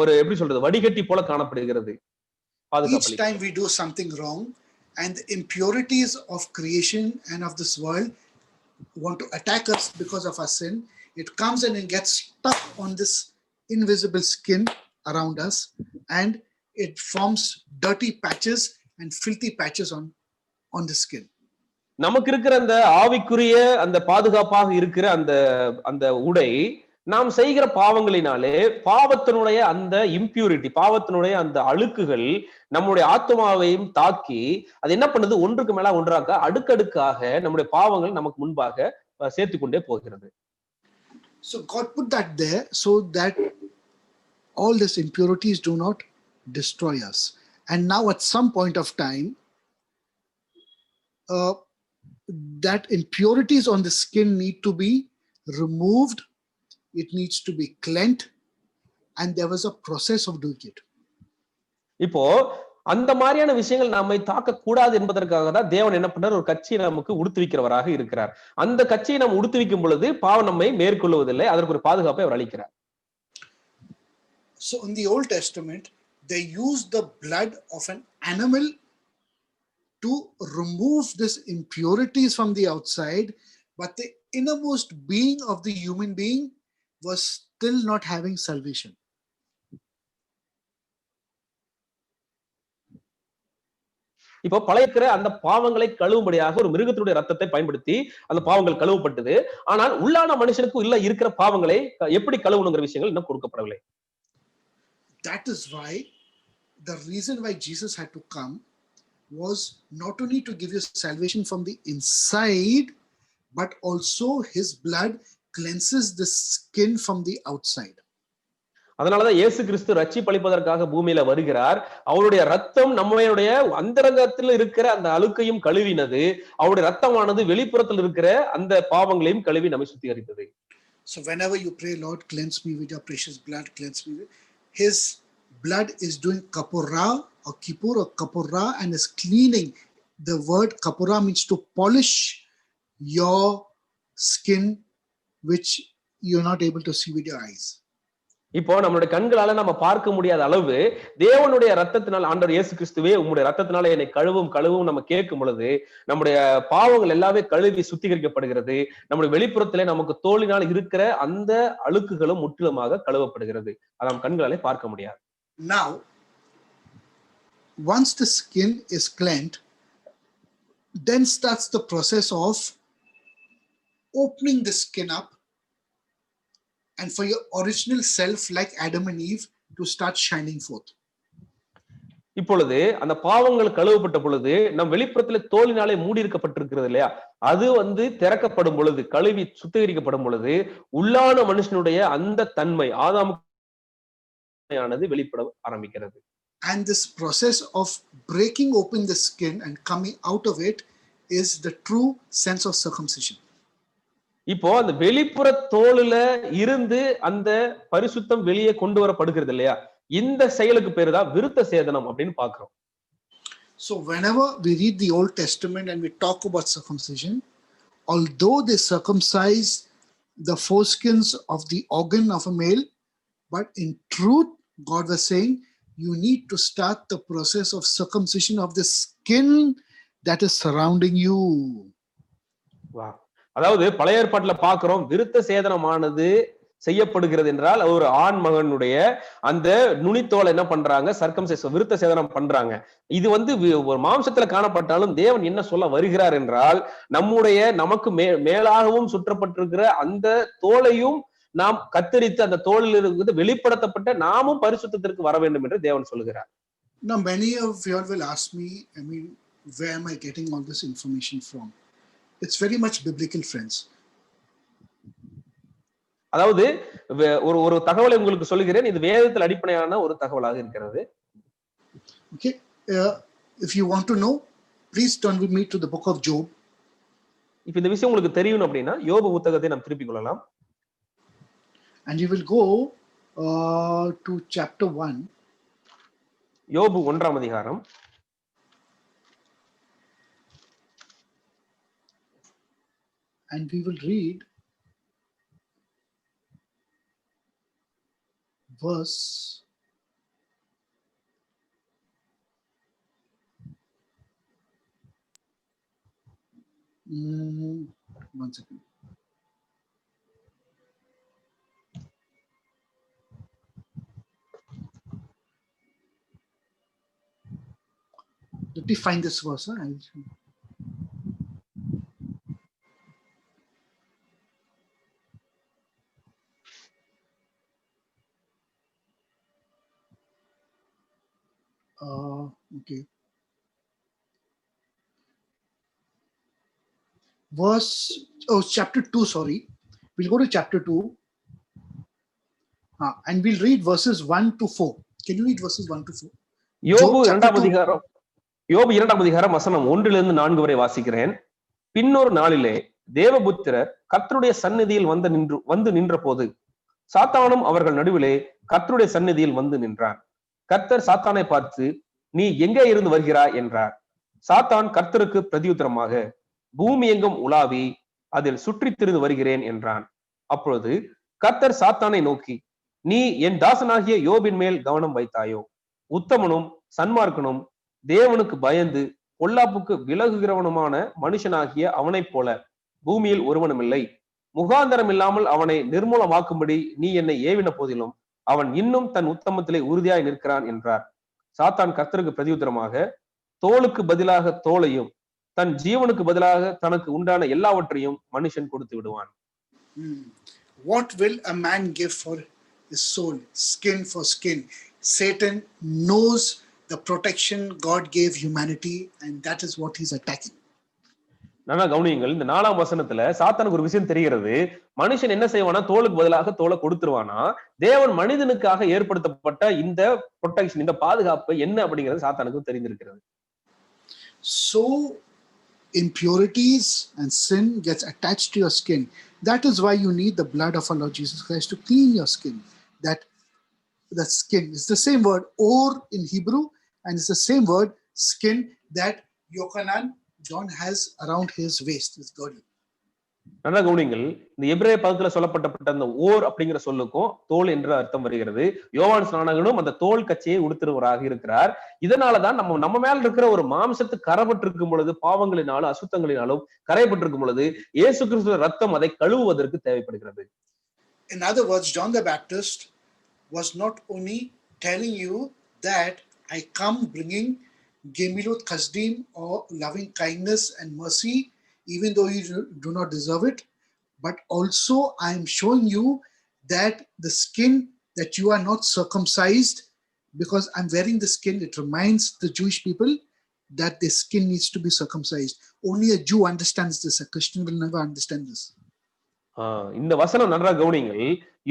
ஒரு எப்படி சொல்றது, வடிகட்டி போல காணப்படுகிறது. Each time we do something wrong and the impurities of creation and of this world want to attack us because of our sin, it comes and it gets stuck on this invisible skin around us and it forms dirty patches and filthy patches on the skin. நமக்கு இருக்கிற அந்த ஆவிக்குரிய அந்த பாதுகாப்பாக இருக்கிற அந்த உடை நாம் செய்கிற பாவங்களினாலே பாவத்தினுடைய அந்த இம்பியூரிட்டி, பாவத்தினுடைய அந்த அழுக்குகள் நம்முடைய ஆத்மாவையும் தாக்கி அது என்ன பண்ணுது, ஒன்றுக்கு மேல ஒன்றாக அடுக்கடுக்காக நம்முடைய பாவங்கள் நமக்கு முன்பாக சேர்த்து கொண்டே போகிறது. So God put that there so that all these impurities do not destroy us. And now at some point of time, that impurities on the skin need to be removed. It needs to be cleansed, and there was a process of doing it. இப்போ அந்த மாதிரியான விஷயங்கள் நம்மை தாக்க கூடாது என்பதற்காக தான் தேவன் என்ன பண்றார், ஒரு கட்சியை நமக்கு உடுத்துவிக்கிறவராக இருக்கிறார். அந்த கட்சியை நாம் உடுத்துவிக்கும் பொழுது பாவம் நம்மை மேற்கொள்வதில்லை, அதற்கு ஒரு பாதுகாப்பை அவர் அளிக்கிறார். So in the Old Testament, they used the blood of an animal to remove this impurities from the outside, but the innermost being of the human being was still not having salvation. இப்போ பழைய அந்த பாவங்களை கழுவும்படியாக ஒரு மிருகத்தினுடைய ரத்தத்தை பயன்படுத்தி அந்த பாவங்கள் கழுவப்பட்டது. ஆனால் உள்ளான மனுஷனுக்கு உள்ள இருக்கிற பாவங்களை எப்படி கழுவணுங்கிற விஷயங்கள் இன்னும் கொடுக்கப்படவில்லை. That is why the reason why Jesus had to come was not only to give you salvation from the inside, but also his blood cleanses the skin from the outside. அதனாலதான் இயேசு கிறிஸ்து ரட்சிப்பளிப்பதற்காக பூமியில வருகிறார். அவருடைய ரத்தம் நம்மளுடைய அந்தரங்கத்தில் இருக்கிற அந்த அழுக்கையும் கழுவினது. அவருடைய ரத்தமானது வெளிப்புறத்தில் இருக்கிற அந்த பாவங்களையும் கழுவி நம்மை சுத்திகரித்தது. So whenever you pray, Lord, cleanse me with your precious blood, cleanse me, his blood is doing kapora or kippur or kapora and is cleaning. The word kapora means to polish your skin, which you're not able to see with your eyes. இப்போ நம்மளுடைய கண்களால நம்ம பார்க்க முடியாத அளவு தேவனுடைய ரத்தத்தினால், ஆண்டவர் இயேசு கிறிஸ்துவே உம்முடைய ரத்தத்தினால என்னை கழுவும் நம்ம கேட்கும் பொழுது நம்முடைய பாவங்கள் எல்லாமே கழுவி சுத்திகரிக்கப்படுகிறது. நம்முடைய வெளிப்புறத்திலே நமக்கு தோலினால் இருக்கிற அந்த அழுக்குகளும் முற்றிலுமாக கழுவப்படுகிறது. அதை நம் கண்களாலே பார்க்க முடியாது. Now, once the skin is cleansed, then starts the process of opening the skin up, and for your original self, like Adam and Eve, to start shining forth. இப்பொழுது அந்த பாவங்கள் கழுவப்பட்ட பொழுது நம் வெளிப்புறத்துல தோலினாலே மூடி இருக்கப்பட்டிருக்கிறது இல்லையா, அது திறக்கப்படும் பொழுது, கழுவி சுத்திகரிக்கப்படும் பொழுது உள்ளான மனுஷனுடைய அந்த தன்மை ஆதாமுக்கு வெளிப்பட ஆரம்பிக்கிறது. And this process of breaking open the skin and coming out of it is the true sense of circumcision. இப்போ அந்த வெளிப்புற தோலுல இருந்து அந்த பரிசுத்தம் வெளியே கொண்டு வரப்படுகிறது இல்லையா, இந்த செயலுக்கு பேரு தான் விருத்த சேதனம் அப்படின்னு பார்க்கிறோம். So whenever we read the Old Testament and we talk about circumcision, although they circumcise the foreskins of the organ of a male, but in truth God was saying you need to start the process of circumcision of the skin that is surrounding you. Wow. அதாவது பழைய ஏற்பாட்டுல பார்க்கிறோம், விருத்த சேதனமானது செய்யப்படுகிறது என்றால் ஒரு ஆண் மகனுடைய அந்த நுனித்தோலை என்ன பண்றாங்க, சர்க்கம்சைஸ் விருத்த சேதனம் பண்றாங்க. இது ஒரு மாம்சத்துல காணப்பட்டாலும் தேவன் என்ன சொல்ல வருகிறார் என்றால், நமக்கு மேலாகவும் சுற்றப்பட்டிருக்கிற அந்த தோலையும் நாம் கத்தரித்து அந்த தோலில் இருந்து வெளிப்படுத்தப்பட்ட நாமும் பரிசுத்தத்திற்கு வர வேண்டும் என்று தேவன் சொல்லுகிறார். Now many of you will ask me, where am I getting all this information from? It's very much biblical, friends. அதாவது ஒரு தகவலை உங்களுக்கு சொல்லுகிறேன், இது வேதத்தில் அடிப்படையான ஒரு தகவலாக இருக்கிறது. Okay, if you want to know, please turn with me to the book of Job. இப்போ இந்த விஷயம் உங்களுக்கு தெரியணும் அப்படின்னா யோபு புத்தகத்தை நாம் திருப்பிக் கொள்ளலாம். And you will go to chapter 1. யோபு 1ஆம் அதிகாரம். And we will read verse 1 second. Let me find this verse. Okay. Chapter 2, sorry. We'll go to chapter 2. And we'll read verses 1 to 4. Can you read verses 1 to 4? யோபு 2ஆம் அதிகாரம் வசனம் 1 - 4 வரை வாசிக்கிறேன். பின்னொரு நாளிலே தேவபுத்திரர் கர்த்தருடைய சந்நிதியில் வந்து நின்ற போது சாத்தானும் அவர்கள் நடுவிலே கர்த்தருடைய சந்நிதியில் வந்து நின்றான். கர்த்தர் சாத்தானை பார்த்து, நீ எங்கே இருந்து வருகிறாய் என்றார். சாத்தான் கர்த்தருக்கு பிரதியுத்தரமாக, பூமி எங்கும் உலாவி அதில் சுற்றித் திரிந்து வருகிறேன் என்றான். அப்பொழுது கர்த்தர் சாத்தானை நோக்கி, நீ என் தாசனாகிய யோபின் மேல் கவனம் வைத்தாயோ? உத்தமனும் சன்மார்க்கனும் தேவனுக்கு பயந்து பொல்லாப்புக்கு விலகுகிறவனுமான மனுஷனாகிய அவனைப் போல பூமியில் ஒருவனும் இல்லை. முகாந்தரம் இல்லாமல் அவனை நிர்மூலமாக்கும்படி நீ என்னை ஏவின போதிலும் அவன் இன்னும் தன் உத்தமத்திலே உறுதியாய் நிற்கிறான் என்றார். சாத்தான் கர்த்தருக்கு பிரதியுத்தரமாக, தோலுக்கு பதிலாக தோலையும் தன் ஜீவனுக்கு பதிலாக தனக்கு உண்டான எல்லாவற்றையும் மனுஷன் கொடுத்து விடுவான். What will a man give for his soul? Skin for skin. Satan knows the protection God gave humanity, and that is what he's attacking. நல்லா கவனியுங்கள். இந்த 4ஆம் வசனத்துல சாத்தானுக்கு ஒரு விஷயம் தெரிகிறது. மனுஷன் என்ன செய்வானா, தோலுக்கு பதிலாக தோலை கொடுத்துருவானா. தேவன் மனிதனுக்காக ஏற்படுத்தப்பட்ட இந்த ப்ரொடெக்ஷன், இந்த பாதுகாப்பு என்ன அப்படிங்கிறது சாத்தானுக்கு தெரிந்திருக்கிறது. So impurities and sin gets attached to your skin. That is why you need the blood of our Lord Jesus Christ to clean your skin. That the skin is the same word or in Hebrew, and it's the same word skin that Yochanan John has around his waist, his girdle. நல்லா கவனிங்கள். இந்த எபிரேய பதத்துல சொல்லப்பட்ட அந்த ஓர் அப்படிங்கிற சொல்லுக்கும் தோல் என்ற அர்த்தம் வருகிறது. யோவான் ஸ்நானகனும் அந்த தோல் கச்சையை உடுத்துறவராக இருக்கிறார். இதனாலதான் நம்ம மேல இருக்கிற ஒரு மாம்சத்து கரைப்பட்டிருக்கும் பொழுது, பாவங்களினாலும் அசுத்தங்களினாலும் கரைப்பட்டிருக்கும் பொழுது இயேசு கிறிஸ்துவின் ரத்தம் அதை கழுவுவதற்கு தேவைப்படுகிறது. In other words, John the Baptist was not only telling you that I come bringing Gemilut Chasdim or loving kindness and mercy, even though you do not deserve it, but also I am showing you that the skin that you are not circumcised, because I'm wearing the skin, it reminds the Jewish people that the skin needs to be circumcised. Only a Jew understands this. A Christian will never understand this. இந்த வசனம் நன்றா கவனிங்கள்.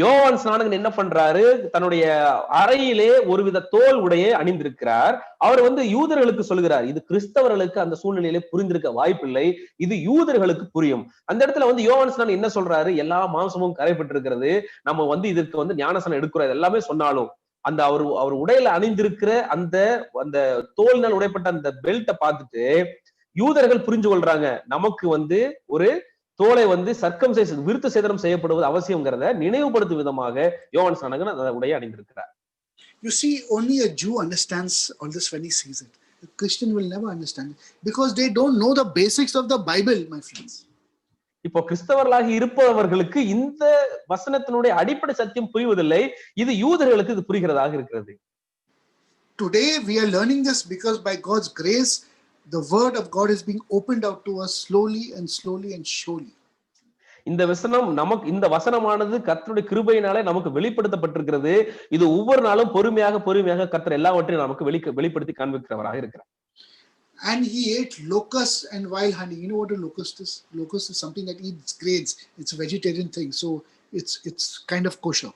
யோவான் ஸ்நானகன் என்ன பண்றாரு, தன்னுடைய அறையிலே ஒருவித தோல் உடையை அணிந்திருக்கிறார். அவர் யூதர்களுக்கு சொல்லுகிறார். இது கிறிஸ்தவர்களுக்கு அந்த சூழ்நிலையிலே புரிந்திருக்க வாய்ப்பில்லை, இது யூதர்களுக்கு புரியும். அந்த இடத்துல யோவான் ஸ்நானகன் என்ன சொல்றாரு, எல்லா மாംசமும் கரைப்பட்டிருக்கிறது, நம்ம இதற்கு ஞானஸ்நானம் எடுக்கிறோம் எல்லாமே சொன்னாலும் அந்த அவர் உடையில அணிந்திருக்கிற அந்த அந்த தோல்னால் உடைப்பட்ட அந்த பெல்ட்டை பார்த்துட்டு யூதர்கள் புரிஞ்சு கொள்றாங்க, நமக்கு ஒரு தோலை சர்க்கம்சைஸ் விருத்த சேதனம் செய்யப்படுவது அவசியம்ங்கிறத நினைவுபடுத்தும் விதமாக யோவான் ஸ்நானகன் அந்த உடையை அணிந்திருக்கிறார். You see, only a Jew understands all this when he sees it. A Christian will never understand it because they don't know the basics of the Bible, my friends. இப்போ கிறிஸ்தவர்களாக இருப்பவர்களுக்கு இந்த வசனத்தினுடைய அடிப்படை சத்தியம் புரிவதில்லை. இது யூதர்களுக்கு இது புரிகிறதாக இருக்கிறது. Today we are learning this because by God's grace the word of God is being opened out to us slowly and slowly and surely. இந்த வசனமானது கர்த்தருடைய கிருபையினாலே நமக்கு வெளிப்படுத்தப்பட்டிருக்கிறது. இது ஒவ்வொரு நாளும் பொறுமையாக கர்த்தர் எல்லாவற்றையும் நமக்கு வெளிப்படுத்தி காண்பிக்கிறவராக இருக்கிறார். And he ate locusts and wild honey. You know what a locust is? Locust is something that eats grains. It's a vegetarian thing, so it's kind of kosher,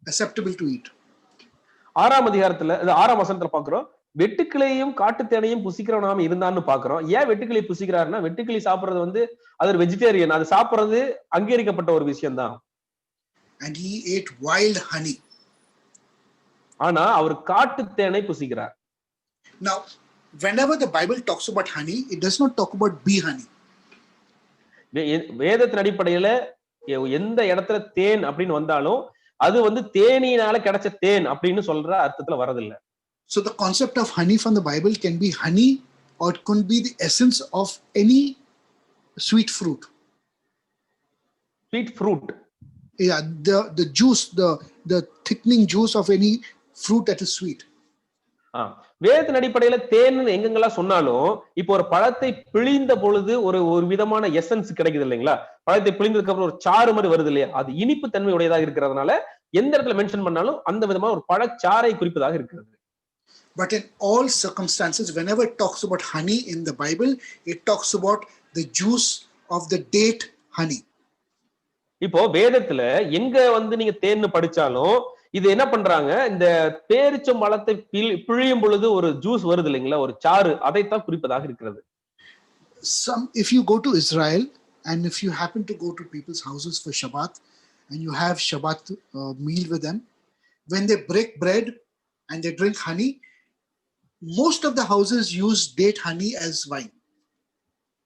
acceptable to eat. 6ஆம் அதிகாரத்துல 6ஆம் வசனத்துல பாக்குறோம், வெட்டுக்கிளையும் காட்டுத்தேனையும் புசிக்கிறவனாம இருந்தான்னு பாக்குறோம். ஏன் வெட்டுக்கிளி புசிக்கிறாருன்னா, வெட்டுக்கிளி சாப்பிடுறது அது ஒரு வெஜிடேரியன், அது சாப்பிடுறது அங்கீகரிக்கப்பட்ட ஒரு விஷயம் தான். And he ate wild honey. ஆனா அவர் காட்டுத்தேனை புசிக்கிறார். Now, whenever the Bible talks about honey, it does not talk about bee honey. வேதத்தின் அடிப்படையில எந்த இடத்துல தேன் அப்படின்னு வந்தாலும் அது தேனியினால கிடைச்ச தேன் அப்படின்னு சொல்ற அர்த்தத்துல வரதில்லை. So the concept of honey from the Bible can be honey or it could be the essence of any sweet fruit. Sweet fruit. Yeah, the juice, the thickening juice of any fruit that is sweet. வேதத்தின் அடிப்படையில தேன் எங்கெங்கெல்லாம் சொன்னாலும், இப்போ ஒரு பழத்தை பிழிந்த பொழுது ஒரு விதமான எசன்ஸ் கிடைக்குது இல்லைங்களா, பழத்தை பிழிந்ததுக்கு அப்புறம் ஒரு சாறு மாதிரி வருது இல்லையா, அது இனிப்பு தன்மை உடையதாக இருக்கிறதுனால எந்த இடத்துல மென்ஷன் பண்ணாலும் அந்த விதமா ஒரு பழச்சாறை குறிப்பதாக இருக்கிறது. But in all circumstances, whenever it talks about honey in the Bible, it talks about the juice of the date honey. இப்போ வேதத்துல எங்க நீங்க தேன்னு படிச்சாலும் இது என்ன பண்றாங்க, இந்த பேரிச்சம் பழத்தை பிழியும் பொழுது ஒரு ஜூஸ் வருது இல்லைங்களா, ஒரு சாறு, அதைத்தான் குறிப்பதாக இருக்கிறது. If you go to Israel and if you happen to go to people's houses for Shabbat and you have Shabbat meal with them, when they break bread and they drink honey, most of the houses use date honey as wine.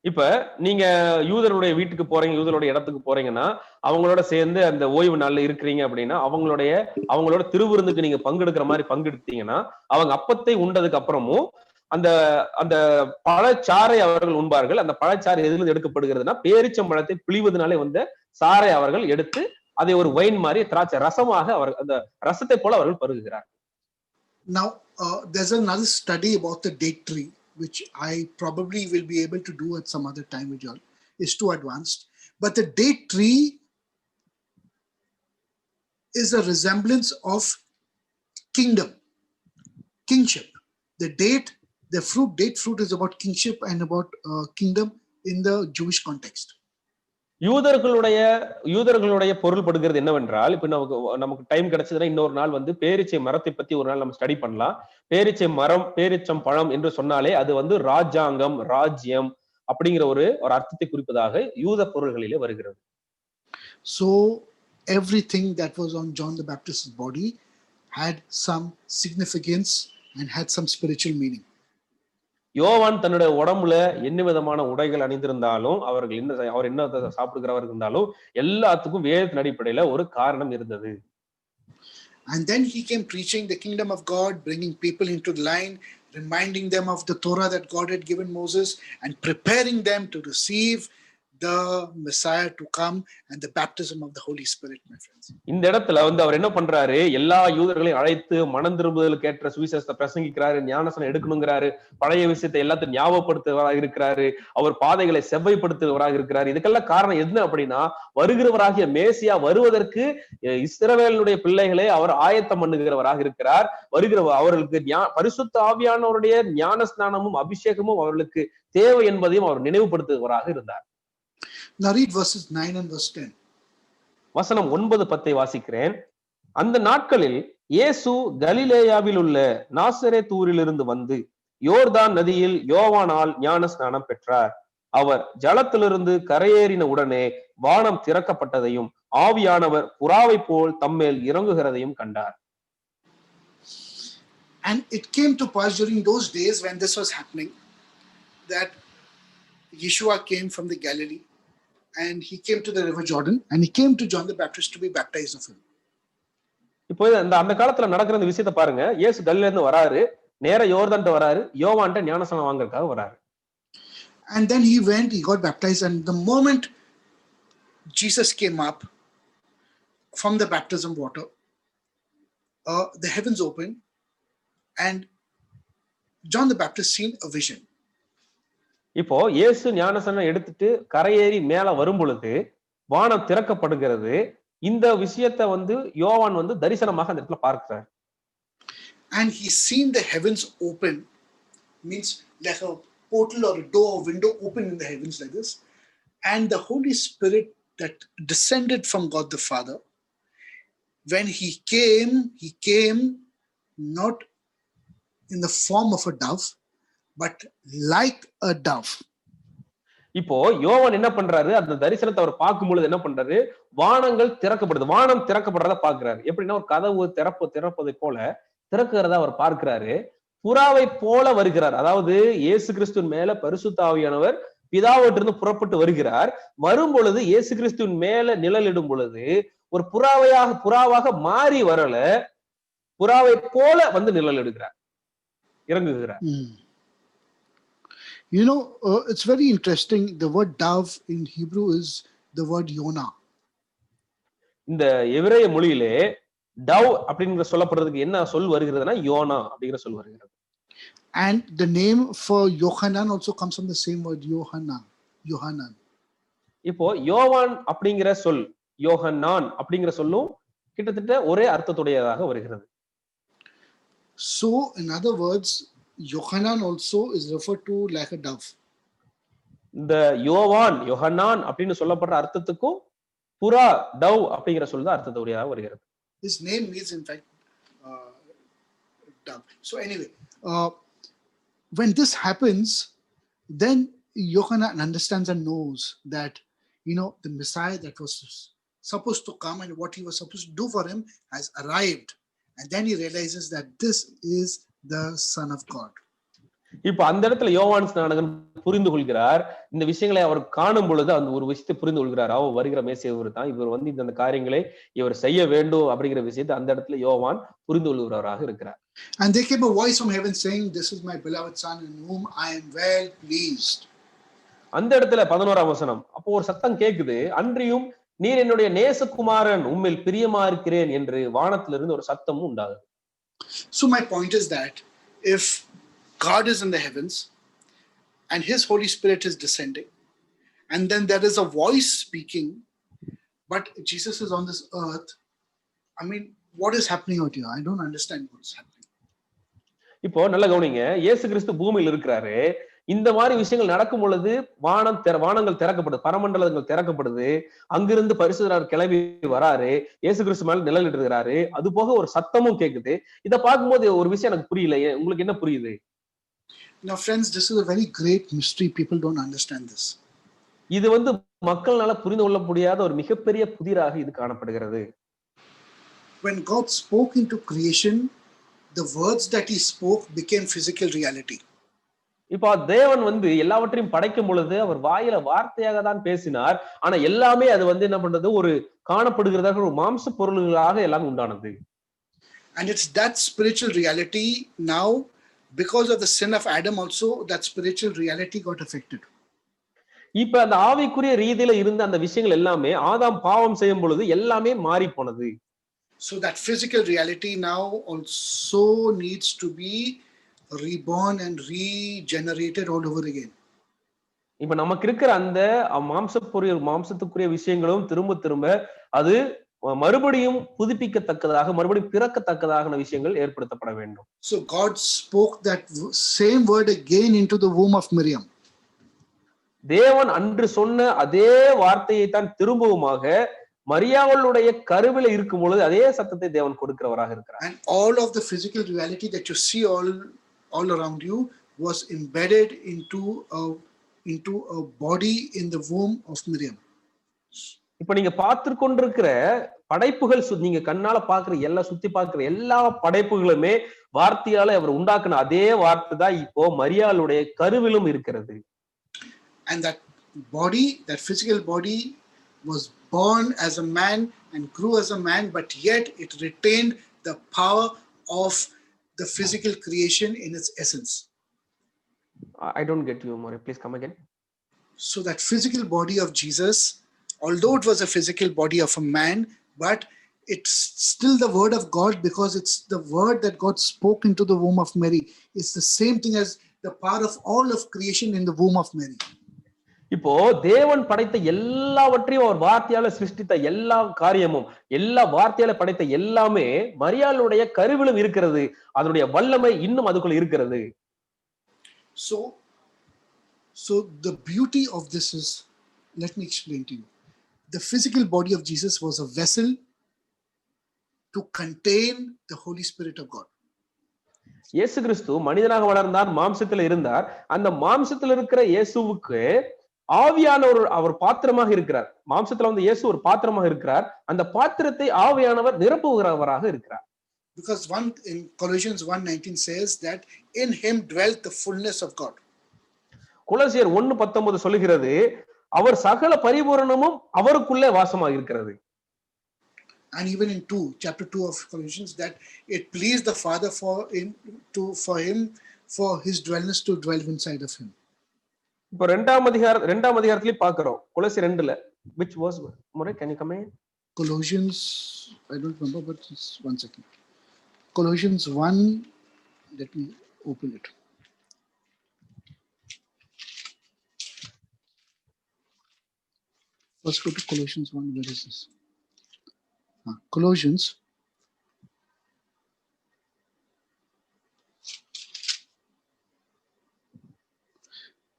இப்ப நீங்க யூதருடைய வீட்டுக்கு போறீங்க, யூதருடைய இடத்துக்கு போறீங்கன்னா அவங்களோட சேர்ந்து அந்த ஓய்வு நாள்ல இருக்கிறீங்க அப்படின்னா அவங்களோட திருவிருந்துக்கு நீங்க பங்கெடுக்கிற மாதிரி பங்கெடுத்தீங்கன்னா அவங்க அப்பத்தை உண்டதுக்கு அப்புறமும் அந்த அந்த பழச்சாறை அவர்கள் உண்பார்கள். அந்த பழச்சாறு எதிலிருந்து எடுக்கப்படுகிறதுனா பேரிச்சம்பழத்தை பிழிவதனாலே வந்த சாறை அவர்கள் எடுத்து அதை ஒரு வைன் மாதிரி திராட்சை ரசமாக அவர்கள் அந்த ரசத்தை போல அவர்கள் பருகுகிறார். Now, there's another study about the date tree, which I probably will be able to do at some other time with y'all. It's too advanced. But the date tree is a resemblance of kingdom, kingship. The date fruit is about kingship and about kingdom in the Jewish context. யூதர்களுடைய பொருள் படுகிறது என்னவென்றால், இப்ப நமக்கு time கிடைச்சதுன்னா இன்னொரு நாள் வந்து பேரிச்சை மரத்தை பத்தி ஒரு நாள் நம்ம ஸ்டடி பண்ணலாம். பேரிச்சை மரம், பேரிச்சம் பழம் என்று சொன்னாலே அது வந்து ராஜாங்கம், ராஜ்யம் அப்படிங்கிற ஒரு அர்த்தத்தை குறிப்பதாக யூத பொருள்களிலே வருகிறது. So everything that was on John the Baptist's body had some significance and had some spiritual meaning. யோவான் தன்னுடைய உடம்புல என்ன விதமான உடைகள் அணிந்திருந்தாலும் அவர் என்ன சாப்பிடுகிறவர் இருந்தாலும் எல்லாத்துக்கும் வேதத்தின் அடிப்படையில ஒரு காரணம் இருந்தது. And then he came preaching the kingdom of God, bringing people into the line, reminding them of the Torah that God had given Moses and preparing them to receive the Messiah to come and the baptism of the Holy Spirit, my friends. இந்த இடத்துல வந்து அவர் என்ன பண்றாரு, எல்லா யூதர்களையும் அழைத்து மனம் திரும்புதலுக்கு ஏற்ற சுவிசேஷத்தை பிரசங்கிக்கிறாரு, ஞானஸ்நானம் எடுக்கணுங்கிறாரு, பழைய விஷயத்தை எல்லாத்தையும் ஞாபகப்படுத்துவராக இருக்கிறாரு, அவர் பாதைகளை செவ்வைப்படுத்துவராக இருக்கிறாரு. இதுக்கெல்லாம் காரணம் என்ன அப்படின்னா, வருகிறவராகிய மேசியா வருவதற்கு இஸ்ரவேலுடைய பிள்ளைகளை அவர் ஆயத்தம் பண்ணுகிறவராக இருக்கிறார். அவர்களுக்கு பரிசுத்த ஆவியானவருடைய ஞானஸ்நானமும் அபிஷேகமும் அவர்களுக்கு தேவை என்பதையும் அவர் நினைவுபடுத்துவராக இருந்தார். Now read verses 9 and verse 10. வசனம் 9-10 வாசிக்கிறேன். அந்த நாட்களில் இயேசு கலிலேயாவில் உள்ள நாசரேத் ஊரிலிருந்து வந்து யோர்தான் நதியில் யோவானால் ஞான ஸ்நானம் பெற்றார். அவர் ஜலத்திலிருந்து கரையேறின உடனே வானம் திறக்கப்பட்டதையும் ஆவியானவர் புறாவை போல் தம்மேல் இறங்குகிறதையும் கண்டார். And it came to pass during those days when this was happening that Yeshua came from the Galilee and he came to the river Jordan and he came to John the Baptist to be baptized of him. இப்போ அந்த காலத்துல நடக்கிற இந்த விஷயத்தை பாருங்க. இயேசு கலிலேயில இருந்து வராரு, நேரா யோர்தான்ட்ட வராரு, யோவான்ட்ட ஞானஸ்நானம் வாங்குறதுக்காக வராரு. And then he went, he got baptized, and the moment Jesus came up from the baptism water, the heavens opened and John the Baptist seen a vision. இப்போ இயேசு ஞானஸ்நானம் எடுத்துட்டு கரையேறி மேல வரும் பொழுது வானம் திறக்கப்படுகிறது. இந்த விஷயத்தை வந்து யோவான் வந்து தரிசனமாக அந்த இடத்துல பார்க்கிறார். And he seen the heavens open, means like a portal or a door or window open in the heavens like this, and the Holy Spirit that descended from God the Father, when he came not in the form of a dove but like a dove. இப்போ யோவான் என்ன பண்றாரு, அந்த தரிசனத்தை அவர் பார்க்கும் பொழுது என்ன பண்றாரு, வானங்கள் திறக்கப்படுது, வானம் திறக்கப்படுறத பார்க்கிறாரு. எப்படின்னா ஒரு கதவு திறப்பதை போல திறக்கிறத அவர் பார்க்கிறாரு. புறாவை போல வருகிறார். அதாவது இயேசு கிறிஸ்துவின் மேல பரிசுத்த ஆவியானவர் பிதாவிலிருந்து புறப்பட்டு வருகிறார். வரும் பொழுது இயேசு கிறிஸ்துவின் மேல நிழலிடும் பொழுது ஒரு புறாவாக மாறி வரல, புறாவை போல வந்து நிழல் எடுக்கிறார், இறங்குகிறார். You know, it's very interesting. The word dove in Hebrew is the word Yonah. இந்த எபிரேய மொழியிலே டவ் அப்படிங்கிற சொல்லப்படுறதுக்கு என்ன சொல் வருகிறதுனா யோனா அப்படிங்கிற சொல் வருகிறது. And the name for Yohanan also comes from the same word, Yohanan. இப்போ யோவான் அப்படிங்கிற சொல், யோஹன்னான் அப்படிங்கிற சொல்லும் கிட்டத்தட்ட ஒரே அர்த்தத்துடையதாக வருகிறது. So in other words, Yohanan also is referred to like a dove. இந்த யோஹன்னான் அப்படின்னு சொல்லப்படுற அர்த்தத்துக்கும் புறா, டவ் அப்படிங்கிற சொல் தான் அர்த்தத்துடையதாக வருகிறது. His name means in fact dove. So anyway, when this happens, then Yohanan understands and knows that, you know, the Messiah that was supposed to come and what he was supposed to do for him has arrived. And then he realizes that this is the Son of God. இப்ப அந்த இடத்துல யோவான் ஸ்நானகன் புரிந்து கொள்கிறார். இந்த விஷயங்களை அவர் காணும் பொழுது அந்த ஒரு விஷயத்தை புரிந்து கொள்கிறார். வருகிற மேசியா இவர் தான். இவர் வந்து இந்த காரியங்களை இவர் செய்ய வேண்டும் அப்படிங்கிற விஷயத்தை அந்த இடத்துல யோவான் புரிந்து கொள்கிறவராக இருக்கிறார். And there came a voice from heaven saying, "This is my beloved son in whom I am well pleased." அந்த இடத்துல 11ஆம் வசனம். அப்போ ஒரு சத்தம் கேக்குது. அன்றியும் நீர் என்னுடைய நேசகுமாரன், உம்மில் பிரியமா இருக்கிறேன் என்று வானத்திலிருந்து ஒரு சத்தமும் உண்டாகுது. So my point is that if God is in the heavens and his Holy Spirit is descending, and then there is a voice speaking, but Jesus is on this earth, I mean, what is happening out here? I don't understand what's happening. இப்போ நல்ல கவனிங்க, இயேசு கிறிஸ்து பூமியில் இருக்கிறாரு. இந்த மாதிரி விஷயங்கள் நடக்கும் பொழுது வானங்கள் திறக்கப்படுது, பரமண்டலங்கள் திறக்கப்படுது. அங்கிருந்து பரிசுத்தர் கிளம்பி வராரு, இயேசு கிறிஸ்து மேல நிழலிட்டு இருக்கிறாரு. அது போக ஒரு சத்தமும் கேக்குது. இத பார்க்கும்போது ஒரு விஷயம் எனக்கு புரியல. உங்களுக்கு என்ன புரியுது? Now friends, this is a very great mystery. People don't understand this. இது வந்து மக்களால புரிந்து கொள்ள முடியாத ஒரு மிகப்பெரிய புதிராக இது காணப்படுகிறது. When God spoke into creation, the words that he spoke became physical reality. இப்போ தேவன் வந்து எல்லாவற்றையும் படைக்கும் பொழுது அவர் வாயில வார்த்தையாக தான் பேசினார். ஆனா எல்லாமே அது வந்து என்ன பண்றது, ஒரு காணப்படுகிறதாக ஒரு மாம்ச பொருள்களாக எல்லாம் உண்டானது. And it's that spiritual reality now, because of the sin of Adam also, that spiritual reality got affected. இப்ப அந்த ஆவிக்குரிய ரீதியில இருந்த அந்த விஷயங்கள் எல்லாமே ஆதாம் பாவம் செய்யும் பொழுது எல்லாமே மாறி போனது. So that physical reality now also needs to be reborn and regenerated all over again. இப்ப நமக்கு இருக்கிற அந்த மாம்சத்துக்குரிய விஷயங்களும் திரும்ப திரும்ப அது மறுபடியும் புதுப்பிக்கத்தக்கதாக, மறுபடியும் பிறக்கத்தக்கதாக விஷயங்கள் ஏற்படுத்தப்பட வேண்டும். So God spoke that same word again into the womb of Miriam. தேவன் அன்று சொன்ன அதே வார்த்தையை தான் திரும்பவுமாக மரியாளுடைய கருவில இருக்கும் பொழுது அதே சத்தத்தை தேவன் கொடுக்கிறவராக இருக்கிறார். And all of the physical reality that you see all around you was embedded into a body in the womb of Miriam. இப்ப நீங்க பார்த்து கொண்டிருக்கிற படைப்புகள், நீங்க கண்ணால பாக்குற சுத்தி பார்க்கிற எல்லா படைப்புகளுமே வார்த்தையால அவர் உண்டாக்குன அதே வார்த்தை தான் இப்போ மரியாளுடைய கருவிலும் இருக்கிறது. And that body, that physical body, was born as a man and grew as a man, but yet it retained the power of the physical creation in its essence. I don't get you, More. Please come again. So that physical body of Jesus, although it was a physical body of a man, but it's still the word of God, because it's the word that God spoke into the womb of Mary. It's the same thing as the power of all of creation in the womb of Mary. இப்போ தேவன் படைத்த எல்லாவற்றையும் அவர் வார்த்தையால சிருஷ்டித்த எல்லா காரியமும், எல்லா வார்த்தையால படைத்த எல்லாமே மரியாளுடைய கருவிலும் இருக்கிறது. அதனுடைய வல்லமை இன்னும் அதுக்குள்ள இருக்கிறது. So the beauty of this is, let me explain to you. The physical body of Jesus was a vessel to contain the Holy Spirit of God. இயேசு கிறிஸ்து மனிதனாக வளர்ந்தார், மாம்சத்தில் இருந்தார். அந்த மாம்சத்தில் இருக்கிற இயேசுவுக்கு ஆவியானவர் அவர் பாத்திரமாக இருக்கிறார். மாம்சத்துல வந்து இயேசு ஒரு பாத்திரமாக இருக்கிறார். அந்த பாத்திரத்தை ஆவியானவர் நிரப்புகிறவராக இருக்கிறார். Because in Colossians 1:19 says that in him dwelt the fullness of God. கொலோசியர் 1:19 சொல்லுகிறது, அவர் சகல பரிபூரணமும் அவருக்குள்ளே வாசமாக இருக்கிறது. And even in chapter 2 of Colossians, that it pleased the Father for his dwellness to dwell inside of him. இப்போ இரண்டாம் அதிகாரத்திலே பார்க்கிறோம், கொலோசியர் 2ல. which was more, can you come in? Colossians, I don't remember, but it's 1 second. Colossians 1, let me open it. Let's go to Colossians 1. Where is this? Colossians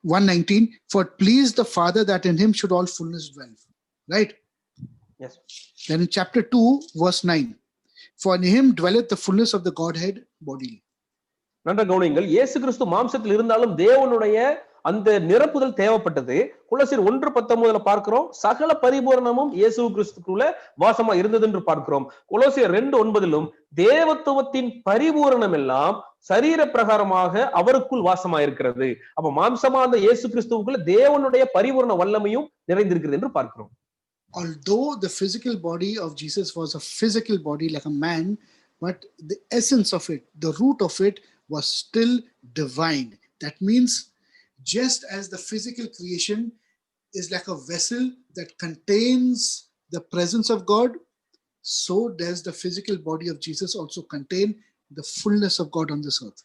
1:19, for it pleased the Father that in him should all fullness dwell. Right? Yes. Then in chapter 2, verse 9, for in him dwelleth the fullness of the Godhead bodily. நன்றாக கவனியுங்கள், இயேசு கிறிஸ்து மாம்சத்தில் இருந்தாலும் தேவனுடைய அந்த நிரப்புதல் தேவைப்பட்டது. கொலோசியர் 1:19 பார்க்கிறோம், சகல பரிபூரணமும் இயேசு கிறிஸ்துக்குள்ள வாசமா இருந்தது என்று பார்க்கிறோம். கொலோசியர் 2:9 தேவத்துவத்தின் பரிபூரணம் எல்லாம் சரீர பிரகாரமாக அவருக்குள் வாசமா இருக்கிறது. அப்ப மாம்சமா அந்த இயேசு கிறிஸ்துவுக்குள்ள தேவனுடைய பரிபூரண வல்லமையும் நிறைந்திருக்கிறது என்று பார்க்கிறோம். Although the physical body of Jesus was a physical body like a man, but the essence of it, the root of it was still divine. That means just as the physical creation is like a vessel that contains the presence of God, so does the physical body of Jesus also contain the fullness of God on this earth.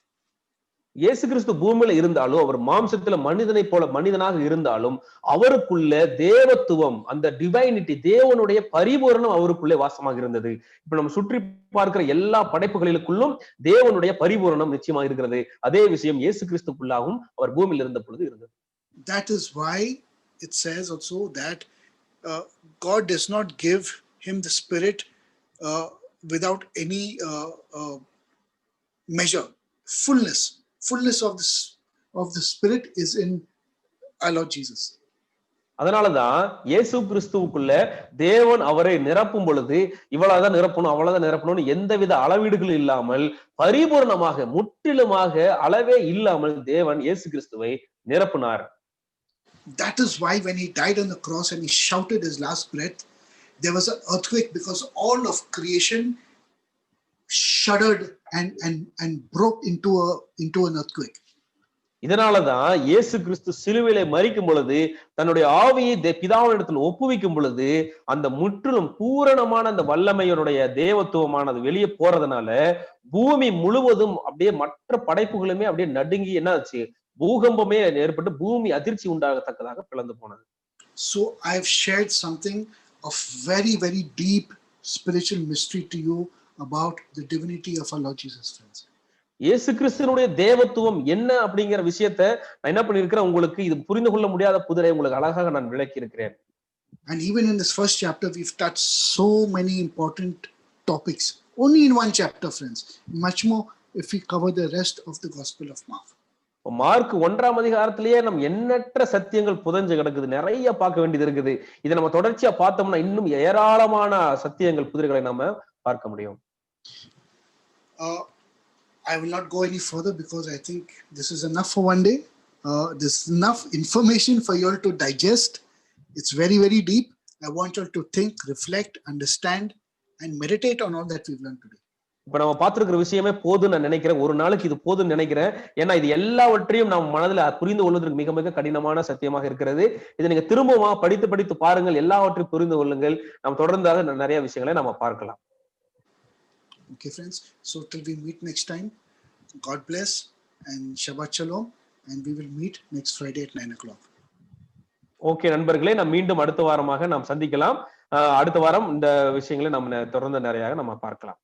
இயேசு கிறிஸ்து பூமியில இருந்தாலும், அவர் மாம்சத்துல மனிதனை போல மனிதனாக இருந்தாலும், அவருக்குள்ள தேவத்துவம், அந்த டிவைனிட்டி, தேவனுடைய பரிபூரணம் அவருக்குள்ளே வாசமாக இருந்தது. இப்ப நம்ம சுற்றி பார்க்கிற எல்லா படைப்புகளுக்குள்ளும் தேவனுடைய பரிபூரணம் நிச்சயமாக இருக்கிறது. அதே விஷயம் இயேசு கிறிஸ்துக்குள்ளாகவும் அவர் பூமியில் இருந்த பொழுது இருந்தது. That is why it says also that God does not give him the spirit without any measure. Fullness of the spirit is in our Lord Jesus. அதனாலதான் இயேசு கிறிஸ்துவுக்குள்ள தேவன் அவரை நிரப்பும் பொழுது இவ்வளவுதான் நிரப்பணும், அவ்வளவுதான் நிரப்பணும்னு எந்தவித அளவீடுகள் இல்லாமல் பரிபூர்ணமாக, முற்றிலுமாக, அளவே இல்லாமல் தேவன் இயேசு கிறிஸ்துவை நிரப்பினார். That is why when he died on the cross and he shouted his last breath, there was an earthquake because all of creation shuddered and broke into an earthquake. இதனாலதான் இயேசு கிறிஸ்து சிலுவையிலே மரிக்கும் பொழுது தன்னுடைய ஆவியை பிதாவினிடத்தில் ஒப்புவிக்கும் பொழுது அந்த முற்றிலும் பூரணமான அந்த வல்லமையுடைய தேவத்துவமானது வெளியே போறதுனால பூமி முழுவதும் அப்படியே மற்ற படைப்புகளுமே அப்படியே நடுங்கி என்ன ஆச்சு, பூகம்பமே ஏற்பட்டு பூமி அதிர்ச்சி உண்டாகத்தக்கதாக பிளந்து போனது. So I have shared something of very, very deep spiritual mystery to you about the divinity of our Lord Jesus, friends. இயேசு கிறிஸ்துவினுடைய தேவத்துவம் என்ன அப்படிங்கிற விஷயத்தை நான் என்ன பண்ணிருக்கிறேன், உங்களுக்கு இது புரிந்து கொள்ள முடியாத புதிரை உங்களுக்கு அழகாக நான் விளக்கி இருக்கிறேன். And even in this first chapter we've touched so many important topics only in one chapter, friends. Much more if we cover the rest of the Gospel of Mark. Mark 1ஆம் அதிகாரத்திலேயே நம்ம எண்ணற்ற சத்தியங்கள் புதைஞ்சு கிடக்குது, நிறைய பார்க்க வேண்டியது இருக்குது. இதை நம்ம தொடர்ச்சியா பார்த்தோம்னா இன்னும் ஏராளமான சத்தியங்கள் புதிர்களை நாம பார்க்க முடியும். I will not go any further because I think this is enough for one day. This is enough information for you all to digest. It's very, very deep. I want you all to think, reflect, understand, and meditate on all that we've learned today. இப்ப நம்ம பார்த்திருக்கிற விஷயமே போதும் நான் நினைக்கிறேன். ஒரு நாளைக்கு இது போதும்னு நினைக்கிறேன். ஏன்னா இது எல்லாவற்றையும் நம்ம மனதில் புரிந்து கொள்வதற்கு மிக மிக கடினமான சத்தியமாக இருக்கிறது. இதை நீங்க திரும்பவும் படித்து பாருங்கள், எல்லாவற்றையும் புரிந்து கொள்ளுங்கள். நாம் தொடர்ந்தாக நிறைய விஷயங்களை நாம பார்க்கலாம். Okay, friends. So till we meet next time, God bless and Shabbat Shalom, and we will meet next Friday at 9 o'clock. Okay நண்பர்களே, நாம் மீண்டும் அடுத்த வாரமாக நாம் சந்திக்கலாம். அடுத்த வாரம் இந்த விஷயங்களை நம்ம தொடர்ந்து நிறைய நம்ம பார்க்கலாம்.